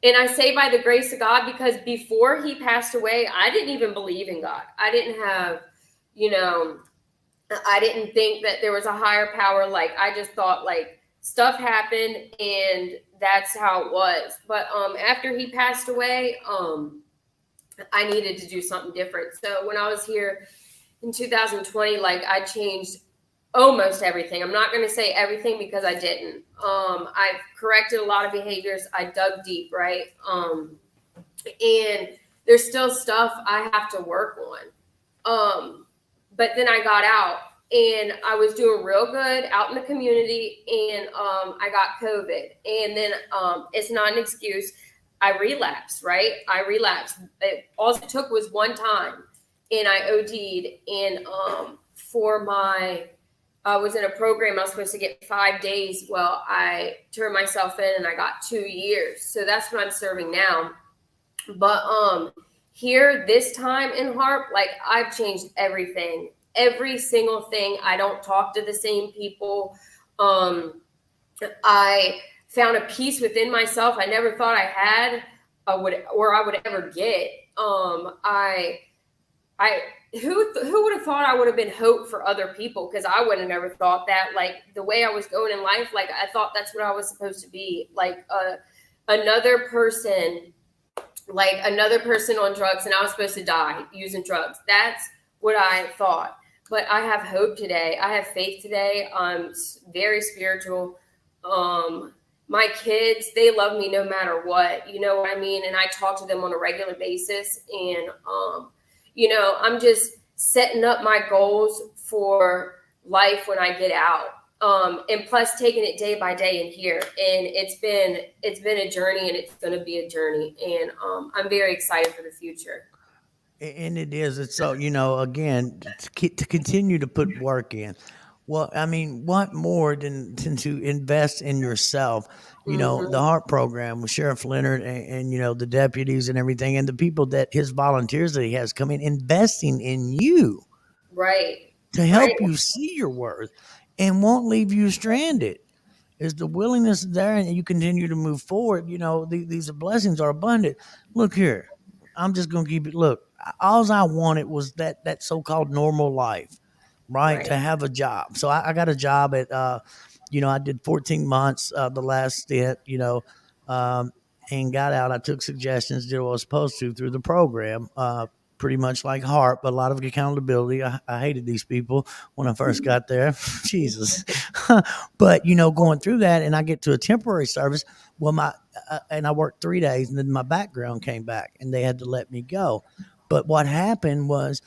and I say by the grace of God because before he passed away, I didn't even believe in God. I didn't have, I didn't think that there was a higher power. Like, I just thought, like, stuff happened and that's how it was. But after he passed away, I needed to do something different. So when I was here in 2020, like, I changed almost everything. I'm not going to say everything because I didn't. I've corrected a lot of behaviors. I dug deep, right? And there's still stuff I have to work on. But then I got out, and I was doing real good out in the community, and I got COVID. And then it's not an excuse. I relapsed, right? I relapsed. All it took was one time, and I OD'd. And I was in a program. I was supposed to get 5 days. Well, I turned myself in, and I got 2 years. So that's what I'm serving now. But here, this time in Harp, like, I've changed everything. Every single thing. I don't talk to the same people. I found a peace within myself I never thought I had, I would ever get. Who would have thought I would have been hope for other people? Because I would have never thought that. Like, the way I was going in life, like, I thought that's what I was supposed to be. Like, another person on drugs, and I was supposed to die using drugs. That's what I thought. But I have hope today. I have faith today. I'm very spiritual. My kids, they love me no matter what. You know what I mean? And I talk to them on a regular basis. And, I'm just setting up my goals for life when I get out. And plus taking it day by day in here. And it's been a journey, and it's going to be a journey. And I'm very excited for the future. And it is. It's so, again, to continue to put work in. Well, I mean, what more than to invest in yourself? You know, the heart program with Sheriff Leonard and, you know, the deputies and everything, and the people that his volunteers that he has come in, investing in you Right. to Right. help you see your worth and won't leave you stranded. Is the willingness there and you continue to move forward? You know, these blessings are abundant. Look here, I'm just going to keep it. Look, all I wanted was that so-called normal life, right? To Right. have a job. So I got a job at, you know, I did 14 months, the last stint, you know, um, and got out. I took suggestions, did what I was supposed to through the program, pretty much like Harp, but a lot of accountability. I hated these people when I first got there. Jesus. But, you know, going through that and I get to a temporary service. Well, and I worked 3 days and then my background came back and they had to let me go. But what happened was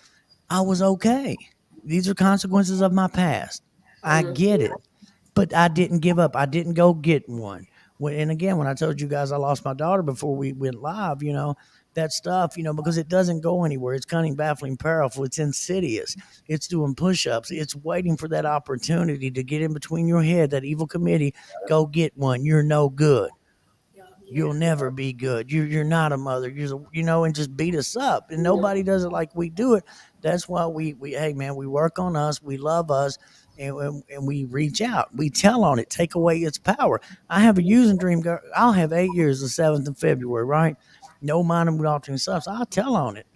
I was okay. These are consequences of my past. I get it. But I didn't give up. I didn't go get one. And again, when I told you guys I lost my daughter before we went live, you know, that stuff, you know, because it doesn't go anywhere. It's cunning, baffling, powerful. It's insidious. It's doing push-ups. It's waiting for that opportunity to get in between your head, that evil committee. Go get one. You're no good. You'll never be good. You're not a mother. You know, and just beat us up. And nobody does it like we do it. That's why we hey man, we work on us. We love us. And we reach out. We tell on it. Take away its power. I have a using dream. I'll have 8 years the 7th of February, right? No mind with altering stuff. So I'll tell on it.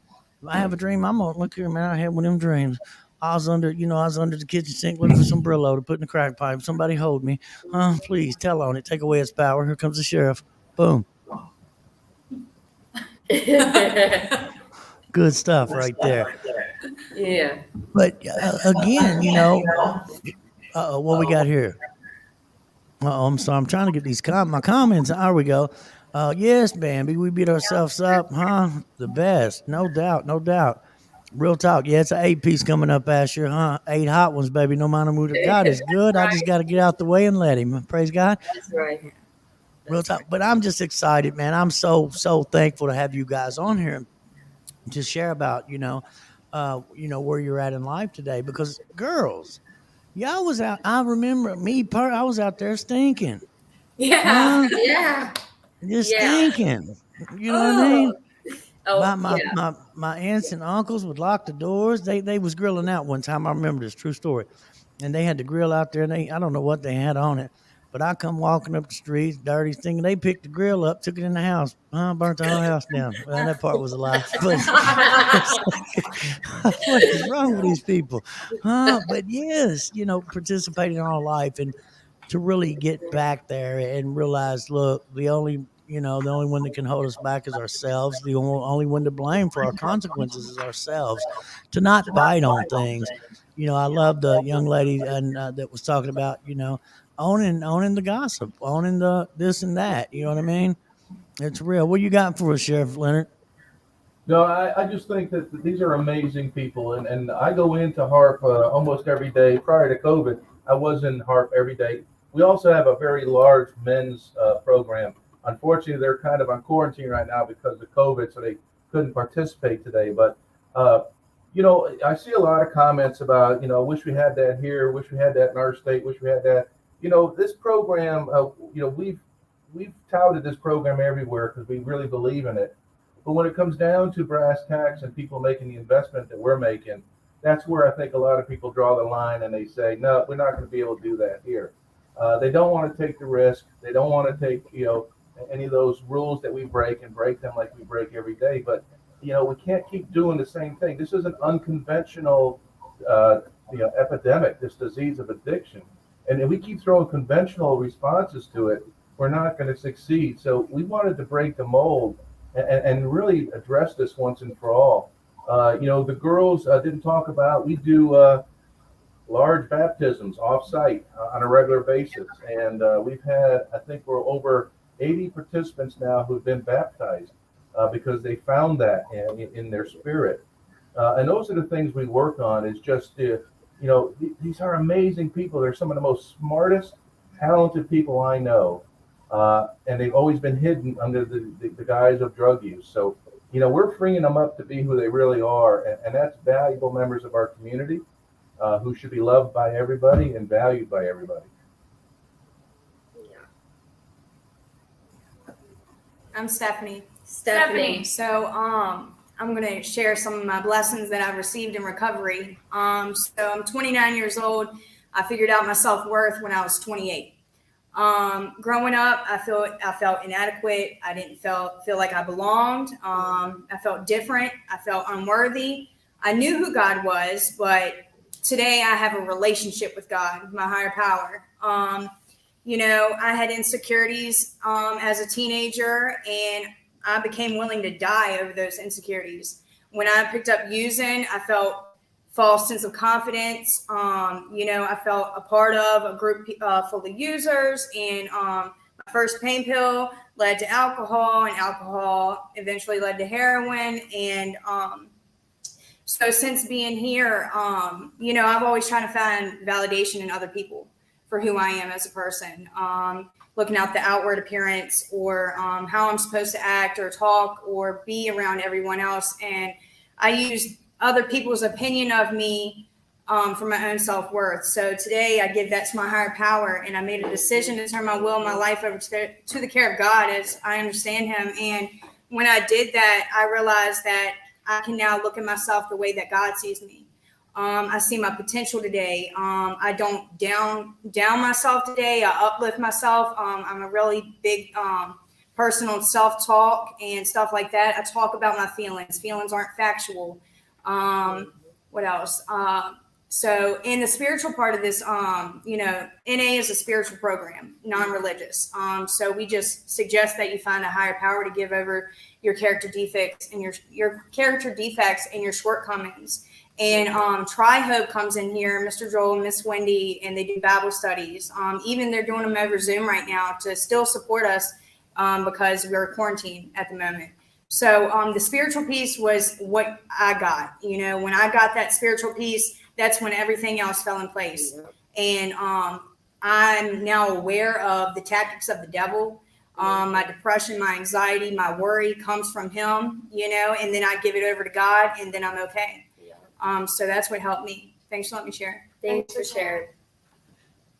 If I have a dream, I'm gonna look here, man. I had one of them dreams. I was under the kitchen sink looking for some Brillo to put in the crack pipe. Somebody hold me. Please tell on it. Take away its power. Here comes the sheriff. Boom. Good stuff right there. Yeah. But again, you know, what we got here? I'm sorry. I'm trying to get these my comments. There we go. Yes, Bambi, we beat ourselves up, huh? The best, no doubt, no doubt. Real talk. Yeah, it's an 8-piece coming up, Asher, huh? 8 hot ones, baby. No matter who. God is good. I just got to get out the way and let him. Praise God. That's right. Real talk. But I'm just excited, man. I'm so thankful to have you guys on here to share about, you know, where you're at in life today. Because girls, y'all was out. I remember I was out there stinking. Yeah. Yeah. Just Yeah. stinking. You know what I mean? Oh, My aunts and uncles would lock the doors. They was grilling out one time. I remember this true story. And they had the grill out there and I don't know what they had on it. But I come walking up the streets, dirty, stinking. They picked the grill up, took it in the house, burnt the whole house down. Well, that part was a lie. But what is wrong with these people? But yes, you know, participating in our life and to really get back there and realize, look, the only one that can hold us back is ourselves. The only one to blame for our consequences is ourselves. To not bite on things. You know, I love the young lady and that was talking about, you know, owning the gossip, owning the this and that. You know what I mean? It's real. What you got for us, Sheriff Leonard? No, I just think that these are amazing people, and I go into Harp almost every day. Prior to COVID, I was in Harp every day. We also have a very large men's program. Unfortunately, they're kind of on quarantine right now because of COVID, so they couldn't participate today. But you know, I see a lot of comments about, you know, wish we had that here, wish we had that in our state, wish we had that. You know, this program, you know, we've touted this program everywhere because we really believe in it. But when it comes down to brass tacks and people making the investment that we're making, that's where I think a lot of people draw the line and they say, no, we're not going to be able to do that here. They don't want to take the risk. They don't want to take, you know, any of those rules that we break and break them like we break every day. But, you know, we can't keep doing the same thing. This is an unconventional, you know, epidemic, this disease of addiction. And if we keep throwing conventional responses to it, we're not going to succeed. So we wanted to break the mold and really address this once and for all. You know, the girls didn't talk about, we do large baptisms off-site on a regular basis. And we've had, I think we're over 80 participants now who've been baptized because they found that in their spirit. And those are the things we work on, is just, you know, these are amazing people. They're some of the most smartest, talented people I know. And they've always been hidden under the guise of drug use. So, you know, we're freeing them up to be who they really are. And that's valuable members of our community. who should be loved by everybody and valued by everybody. I'm Stephanie. Stephanie. So, I'm going to share some of my blessings that I've received in recovery. So I'm 29 years old. I figured out my self-worth when I was 28. Growing up, I felt inadequate. I didn't feel like I belonged. I felt different. I felt unworthy. I knew who God was, but today I have a relationship with God, my higher power. I had insecurities as a teenager, and I became willing to die over those insecurities. When I picked up using, I felt false sense of confidence. I felt a part of a group full of users, and my first pain pill led to alcohol, and alcohol eventually led to heroin. And so since being here, I've always tried to find validation in other people for who I am as a person. Looking at the outward appearance, or how I'm supposed to act or talk or be around everyone else. And I use other people's opinion of me for my own self-worth. So today I give that to my higher power, and I made a decision to turn my will and my life over to the care of God as I understand him. And when I did that, I realized that I can now look at myself the way that God sees me. I see my potential today. I don't down myself today. I uplift myself. I'm a really big person on self-talk and stuff like that. I talk about my feelings. Feelings aren't factual. What else? So in the spiritual part of this, NA is a spiritual program, non-religious. So we just suggest that you find a higher power to give over your character defects and your character defects and your shortcomings. And Tri Hope comes in here, Mr. Joel, Miss Wendy, and they do Bible studies. Even they're doing them over Zoom right now to still support us because we're quarantined at the moment. So the spiritual piece was what I got. When I got that spiritual piece, that's when everything else fell in place. And I'm now aware of the tactics of the devil. My depression, my anxiety, my worry comes from him, and then I give it over to God, and then I'm okay. So that's what helped me. Thanks for letting me share. Thanks for sharing.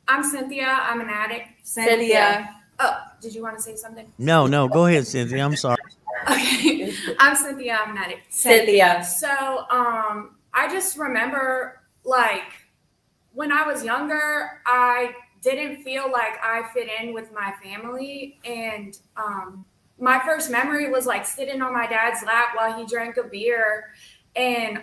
I'm Cynthia. I'm an addict. Cynthia. Oh, did you want to say something? No, go ahead, Cynthia. I'm sorry. Okay. I'm Cynthia. I'm an addict. Cynthia. So I just remember, when I was younger, I didn't feel like I fit in with my family. And my first memory was sitting on my dad's lap while he drank a beer. And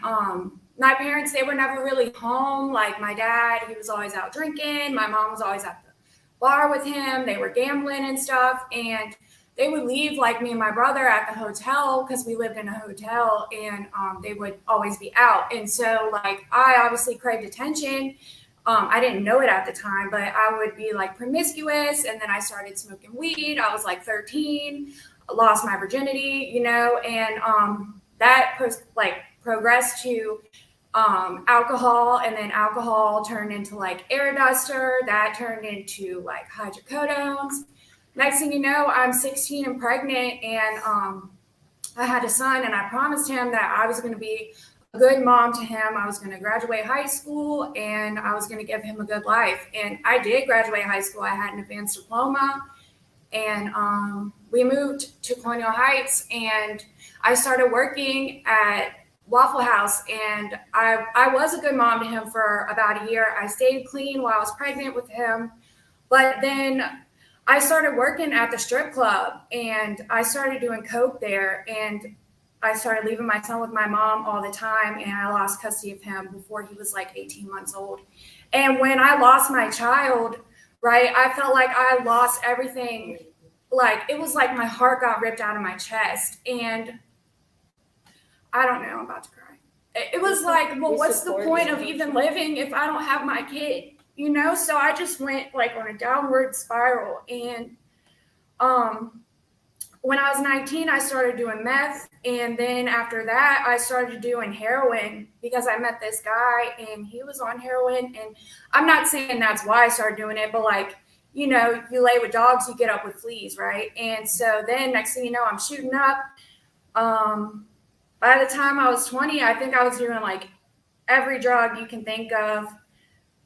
my parents, they were never really home. My dad, he was always out drinking. My mom was always at the bar with him. They were gambling and stuff. And they would leave me and my brother at the hotel because we lived in a hotel, and they would always be out. And so I obviously craved attention. I didn't know it at the time, but I would be promiscuous. And then I started smoking weed. I was 13, lost my virginity, and that progressed to alcohol, and then alcohol turned into air duster. That turned into hydrocodones. Next thing you know, I'm 16 and pregnant, and I had a son, and I promised him that I was going to be a good mom to him. I was going to graduate high school, and I was going to give him a good life. And I did graduate high school. I had an advanced diploma, and we moved to Colonial Heights, and I started working at Waffle House, and I was a good mom to him for about a year. I stayed clean while I was pregnant with him, but then I started working at the strip club, and I started doing coke there, and I started leaving my son with my mom all the time, and I lost custody of him before he was 18 months old. And when I lost my child, I felt like I lost everything. It was my heart got ripped out of my chest, and I don't know, I'm about to cry. It was well, what's the point of even living if I don't have my kid? So I just went on a downward spiral. And when I was 19, I started doing meth. And then after that, I started doing heroin because I met this guy, and he was on heroin. And I'm not saying that's why I started doing it, but you lay with dogs, you get up with fleas, right? And so then next thing you know, I'm shooting up. By the time I was 20, I think I was doing every drug you can think of.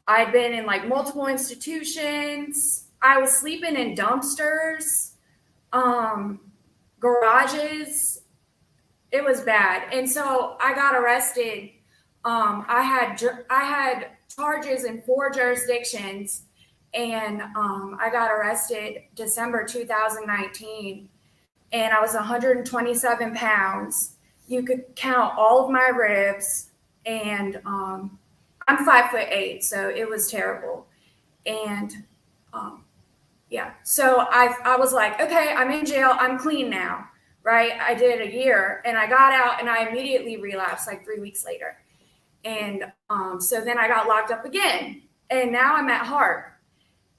I'd been in like multiple institutions. I was sleeping in dumpsters, garages. It was bad. And so I got arrested. I had charges in 4 jurisdictions, and I got arrested December 2019, and I was 127 pounds. You could count all of my ribs, and I'm 5'8", so it was terrible. And yeah, so I was like, okay, I'm in jail, I'm clean now, right? I did a year, and I got out, and I immediately relapsed like 3 weeks later. And so then I got locked up again, and now I'm at Harp.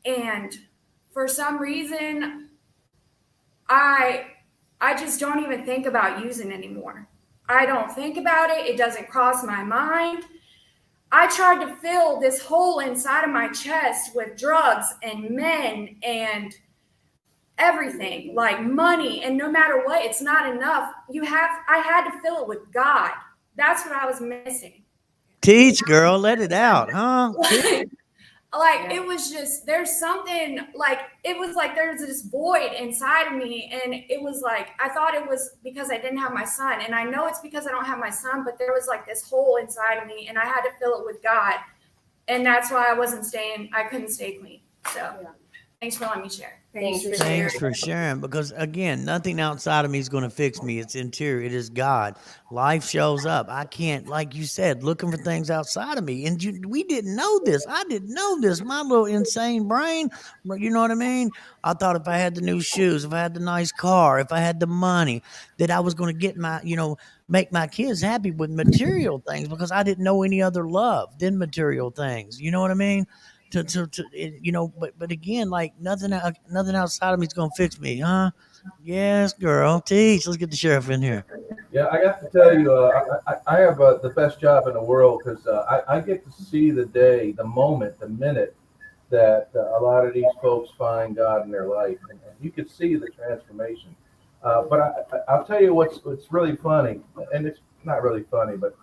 And for some reason, I just don't even think about using anymore. I don't think about it. It doesn't cross my mind. I tried to fill this hole inside of my chest with drugs and men and everything, like money. And no matter what, it's not enough. I had to fill it with God. That's what I was missing. Teach, girl, let it out, huh? Like it was just, there's something like, it was like there's this void inside of me, and it was like I thought it was because I didn't have my son, and I know it's because I don't have my son, but there was like this hole inside of me, and I had to fill it with God, and that's why I couldn't stay clean. So thanks for letting me share. Thanks for sharing, because again, nothing outside of me is going to fix me. It's interior. It is God. Life shows up. I can't, like you said, looking for things outside of me. And we didn't know this. I didn't know this. My little insane brain, you know what I mean? I thought if I had the new shoes, if I had the nice car, if I had the money, that I was going to get make my kids happy with material things, because I didn't know any other love than material things. You know what I mean? But again, like nothing outside of me is gonna fix me, huh? Yes, girl. Teach. Let's get the sheriff in here. Yeah, I got to tell you, I have the best job in the world, because I get to see the day, the moment, the minute that a lot of these folks find God in their life, and you can see the transformation. But I'll tell you what's really funny, and it's not really funny, but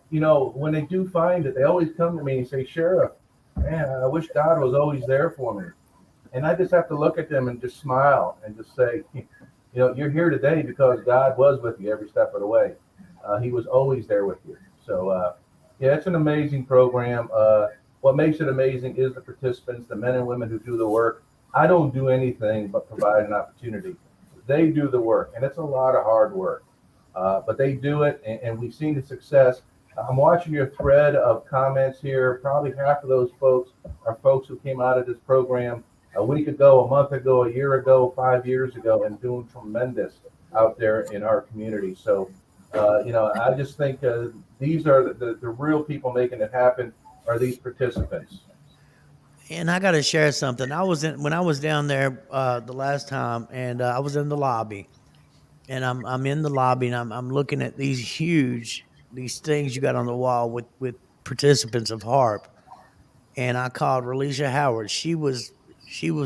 when they do find it, they always come to me and say, Sheriff, man, I wish God was always there for me. And I just have to look at them and just smile and just say, you're here today because God was with you every step of the way. He was always there with you. So, it's an amazing program. What makes it amazing is the participants, the men and women who do the work. I don't do anything but provide an opportunity. They do the work, and it's a lot of hard work. But they do it, and we've seen the success. I'm watching your thread of comments here. Probably half of those folks are folks who came out of this program a week ago, a month ago, a year ago, 5 years ago, and doing tremendous out there in our community. So, I just think these are the real people making it happen, are these participants. And I got to share something. When I was down there the last time, and I was in the lobby, and I'm in the lobby, and I'm looking at these things you got on the wall with participants of Harp, and I called Relisha Howard. She was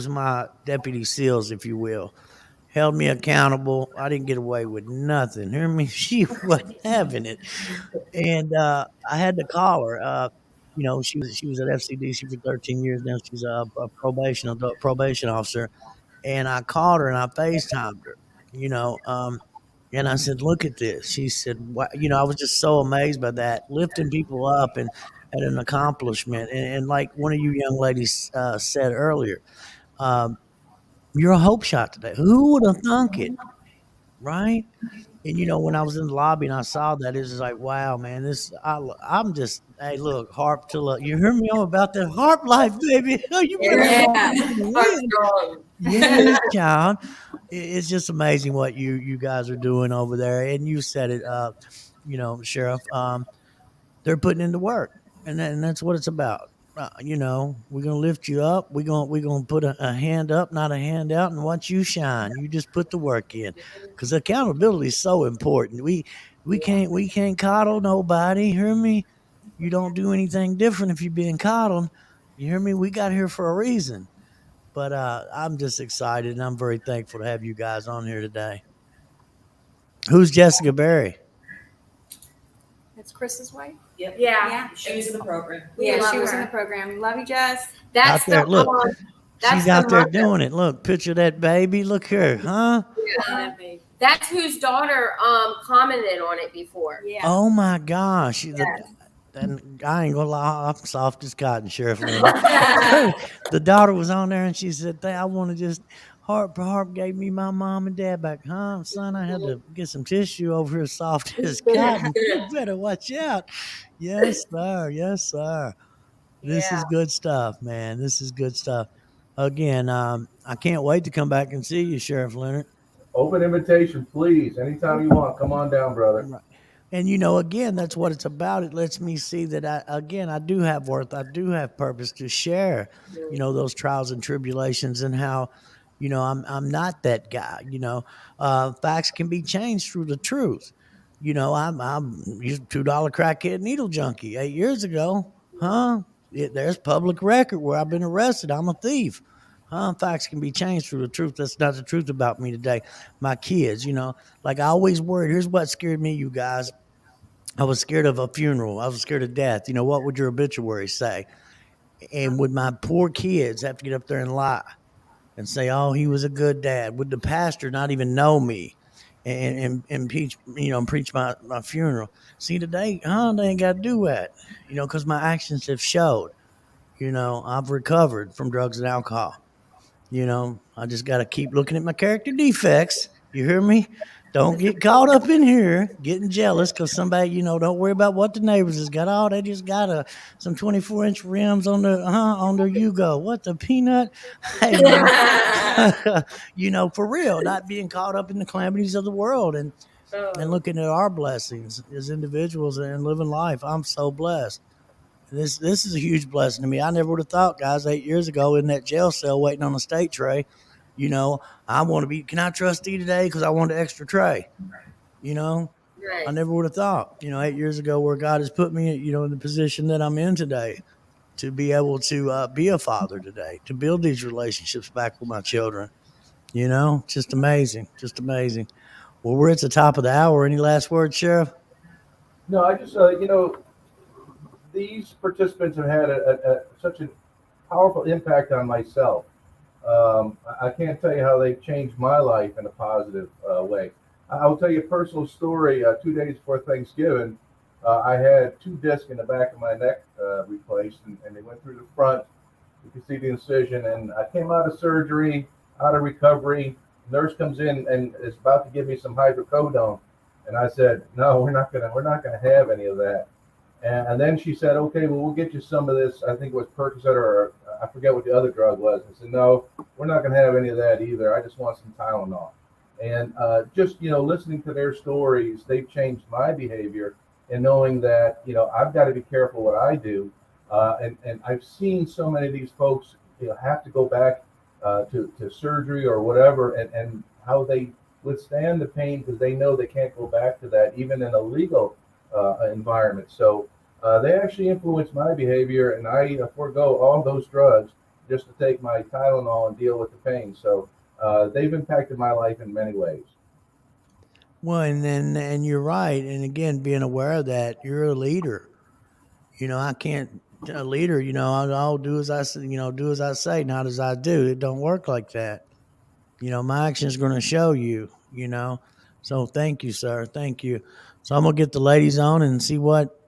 my deputy SEALs, if you will. Held me accountable. I didn't get away with nothing. Hear me? She wasn't having it, and I had to call her. She was at FCDC for 13 years now. She's a adult probation officer, and I called her and I FaceTimed her. And I said, look at this. She said, I was just so amazed by that, lifting people up and at an accomplishment. And like one of you young ladies said earlier, you're a hope shot today. Who would have thunk it? Right? And when I was in the lobby and I saw that, it was like, wow, man, I'm just, hey, look, Harp you hear me? I'm about that Harp life, baby. You Yes, child. It's just amazing what you guys are doing over there. And you said it, Sheriff, they're putting in the work, and that's what it's about. We're gonna lift you up. We're gonna put a hand up, not a hand out, and watch you shine. You just put the work in, because accountability is so important. We can't coddle nobody. Hear me? You don't do anything different if you're being coddled. You hear me? We got here for a reason. But I'm just excited, and I'm very thankful to have you guys on here today. Who's Jessica Berry? That's Chris's wife. Yep. Yeah. She was in the program. We Yeah, love she was in her. the program. Love you, Jess. That's Out there, the look. that's She's the out there mother. doing it. Look, picture that baby. Look here, huh? That baby. That's whose daughter commented on it before. Yeah. Oh my gosh. And I ain't gonna lie, I'm soft as cotton, Sheriff Leonard. The daughter was on there and she said, I want to just, Harp gave me my mom and dad back. Huh, son, I had to get some tissue over here soft as cotton. You better watch out. Yes, sir. Yes, sir. This Yeah. is good stuff, man. This is good stuff. Again, I can't wait to come back and see you, Sheriff Leonard. Open invitation, please. Anytime you want, come on down, brother. Right. And again, that's what it's about. It lets me see that I do have worth. I do have purpose to share, those trials and tribulations and how, I'm not that guy. Facts can be changed through the truth. I'm $2 crackhead needle junkie 8 years ago, huh? There's public record where I've been arrested. I'm a thief. Facts can be changed through the truth. That's not the truth about me today. My kids, like I always worried. Here's what scared me, you guys. I was scared of a funeral. I was scared of death. What would your obituary say? And would my poor kids have to get up there and lie and say, "Oh, he was a good dad"? Would the pastor not even know me and preach, preach my funeral? See, today, they ain't got to do that, because my actions have showed. I've recovered from drugs and alcohol. I just got to keep looking at my character defects. You hear me? Don't get caught up in here getting jealous because somebody, don't worry about what the neighbors has got. Oh, they just got some 24-inch rims on their Yugo. What the peanut? Hey, man. For real, not being caught up in the calamities of the world and looking at our blessings as individuals and living life. I'm so blessed. This is a huge blessing to me. I never would have thought, guys, 8 years ago in that jail cell waiting on a state tray, I want to be, can I trustee today? Because I want an extra tray. Right. I never would have thought, 8 years ago where God has put me, in the position that I'm in today to be able to be a father today, to build these relationships back with my children. Just amazing. Just amazing. Well, we're at the top of the hour. Any last words, Sheriff? No, I just, these participants have had such a powerful impact on myself. I can't tell you how they've changed my life in a positive way. I'll tell you a personal story. 2 days before Thanksgiving, I had 2 discs in the back of my neck replaced, and they went through the front. You can see the incision, and I came out of surgery, out of recovery. Nurse comes in and is about to give me some hydrocodone, and I said, "No, we're not gonna have any of that." And then she said, "Okay, well, we'll get you some of this." I think it was Percocet, or I forget what the other drug was. I said, "No, we're not going to have any of that either. I just want some Tylenol." And just, listening to their stories, they've changed my behavior and knowing that, I've got to be careful what I do. And I've seen so many of these folks, have to go back to surgery or whatever, and how they withstand the pain because they know they can't go back to that, even in a legal environment. So they actually influence my behavior, and I forego all those drugs just to take my Tylenol and deal with the pain. So they've impacted my life in many ways. Well, and you're right. And again, being aware of that, you're a leader. I can't a leader. I'll do as I say. Do as I say, not as I do. It don't work like that. My action's going to show you. So thank you, sir. Thank you. So I'm gonna get the ladies on and see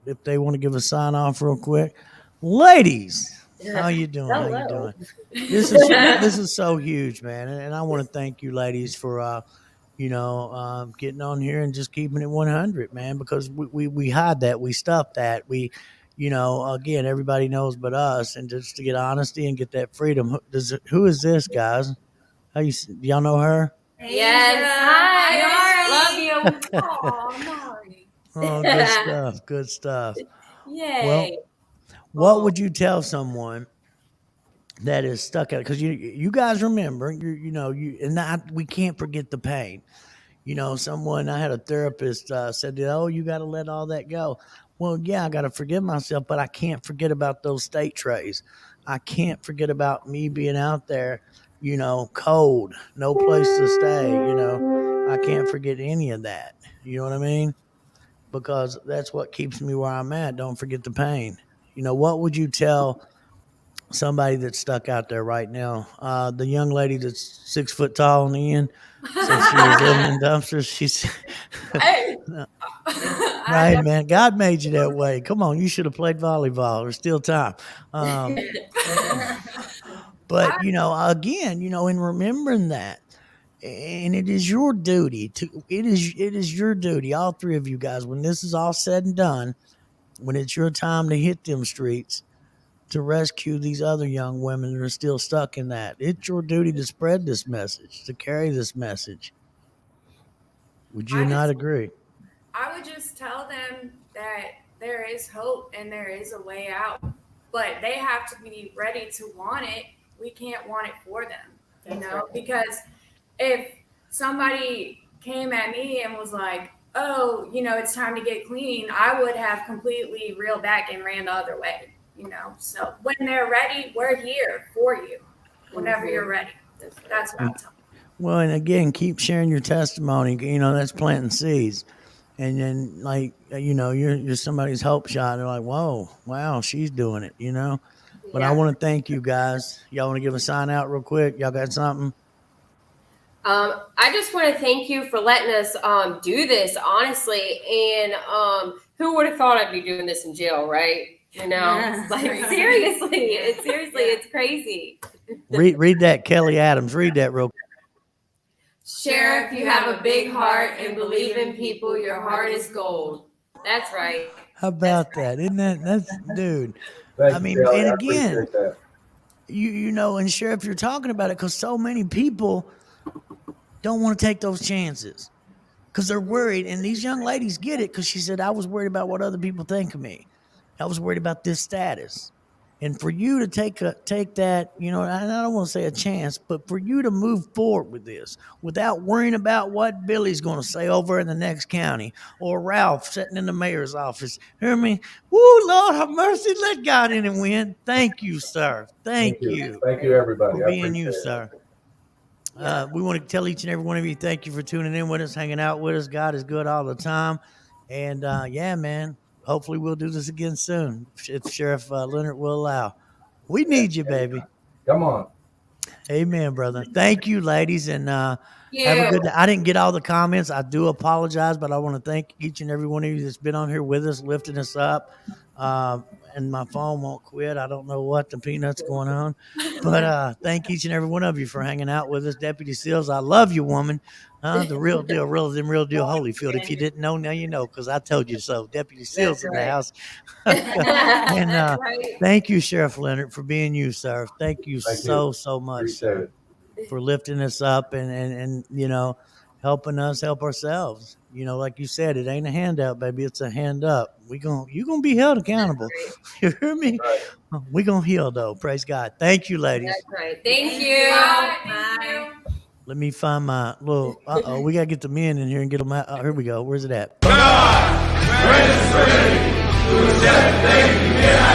if they want to give a sign off real quick. Ladies, how you doing? How you doing? This is so huge, man. And I want to thank you, ladies, for getting on here and just keeping it 100, man. Because we hide that, we stuff that, again, everybody knows but us, and just to get honesty and get that freedom. Who is this, guys? Y'all know her? Yes. Hi. Love you. Oh, Mari. Oh, good stuff. Good stuff. Yay. What would you tell someone that is stuck at it? Because you guys remember, we can't forget the pain. I had a therapist said, "Oh, you got to let all that go." Well, yeah, I got to forgive myself, but I can't forget about those state trays. I can't forget about me being out there, cold, no place to stay. I can't forget any of that. You know what I mean? because that's what keeps me where I'm at. Don't forget the pain. What would you tell somebody that's stuck out there right now? The young lady that's 6 foot tall on the end, said she was living in dumpsters. She's Hey. right, man. God made you that way. Come on, you should have played volleyball. There's still time. But again, in remembering that, and it is your duty it is your duty, all three of you guys, when this is all said and done, when it's your time to hit them streets, to rescue these other young women that are still stuck in that. It's your duty to spread this message, to carry this message. Would you not agree? I would just tell them that there is hope and there is a way out, but they have to be ready to want it. We can't want it for them, because if somebody came at me and was like, oh, it's time to get clean, I would have completely reeled back and ran the other way, So when they're ready, we're here for you whenever you're ready. That's what I'm telling you. Well, and again, keep sharing your testimony. That's planting seeds. And then, you're somebody's hope shot. They're like, whoa, wow, she's doing it, But I want to thank you guys. Y'all want to give a sign out real quick? Y'all got something? I just want to thank you for letting us do this, honestly. And who would have thought I'd be doing this in jail, right? Seriously, it's crazy. Read that, Kelly Adams. Read that real quick. Sheriff, you have a big heart and believe in people. Your heart is gold. That's right. How about that? Isn't that's dude? Thank I mean, you, Kelly. and I again, appreciate that. and Sheriff, you're talking about it because so many people don't want to take those chances because they're worried. And these young ladies get it because she said, I was worried about what other people think of me. I was worried about this status. And for you to take that, I don't want to say a chance, but for you to move forward with this without worrying about what Billy's going to say over in the next county or Ralph sitting in the mayor's office. Hear me? Woo, Lord have mercy. Let God in and win. Thank you, sir. Thank you. Thank you, everybody. For I being you, appreciate it. sir. We want to tell each and every one of you, thank you for tuning in with us, hanging out with us. God is good all the time. And man, hopefully we'll do this again soon if Sheriff Leonard will allow. We need you, baby. Come on. Amen, brother. Thank you, ladies, and have a good day. I didn't get all the comments. I do apologize, but I want to thank each and every one of you that's been on here with us, lifting us up. And my phone won't quit. I don't know what the peanuts going on, but thank each and every one of you for hanging out with us. Deputy Seals, I love you, woman. The real deal, real deal Holyfield. If you didn't know, now you know, because I told you so. Deputy Seals in the house. And thank you, Sheriff Leonard, for being you, sir. Thank you so much, sir, for lifting us up and helping us help ourselves. Like you said, it ain't a handout, baby. It's a hand up. You're gonna be held accountable. You hear me? Right. We gonna heal though. Praise God. Thank you, ladies. That's right. Thank you. Bye. Let me find my little. We gotta get the men in here and get them out. Here we go. Where's it at? God, grant us ready to accept the things we cannot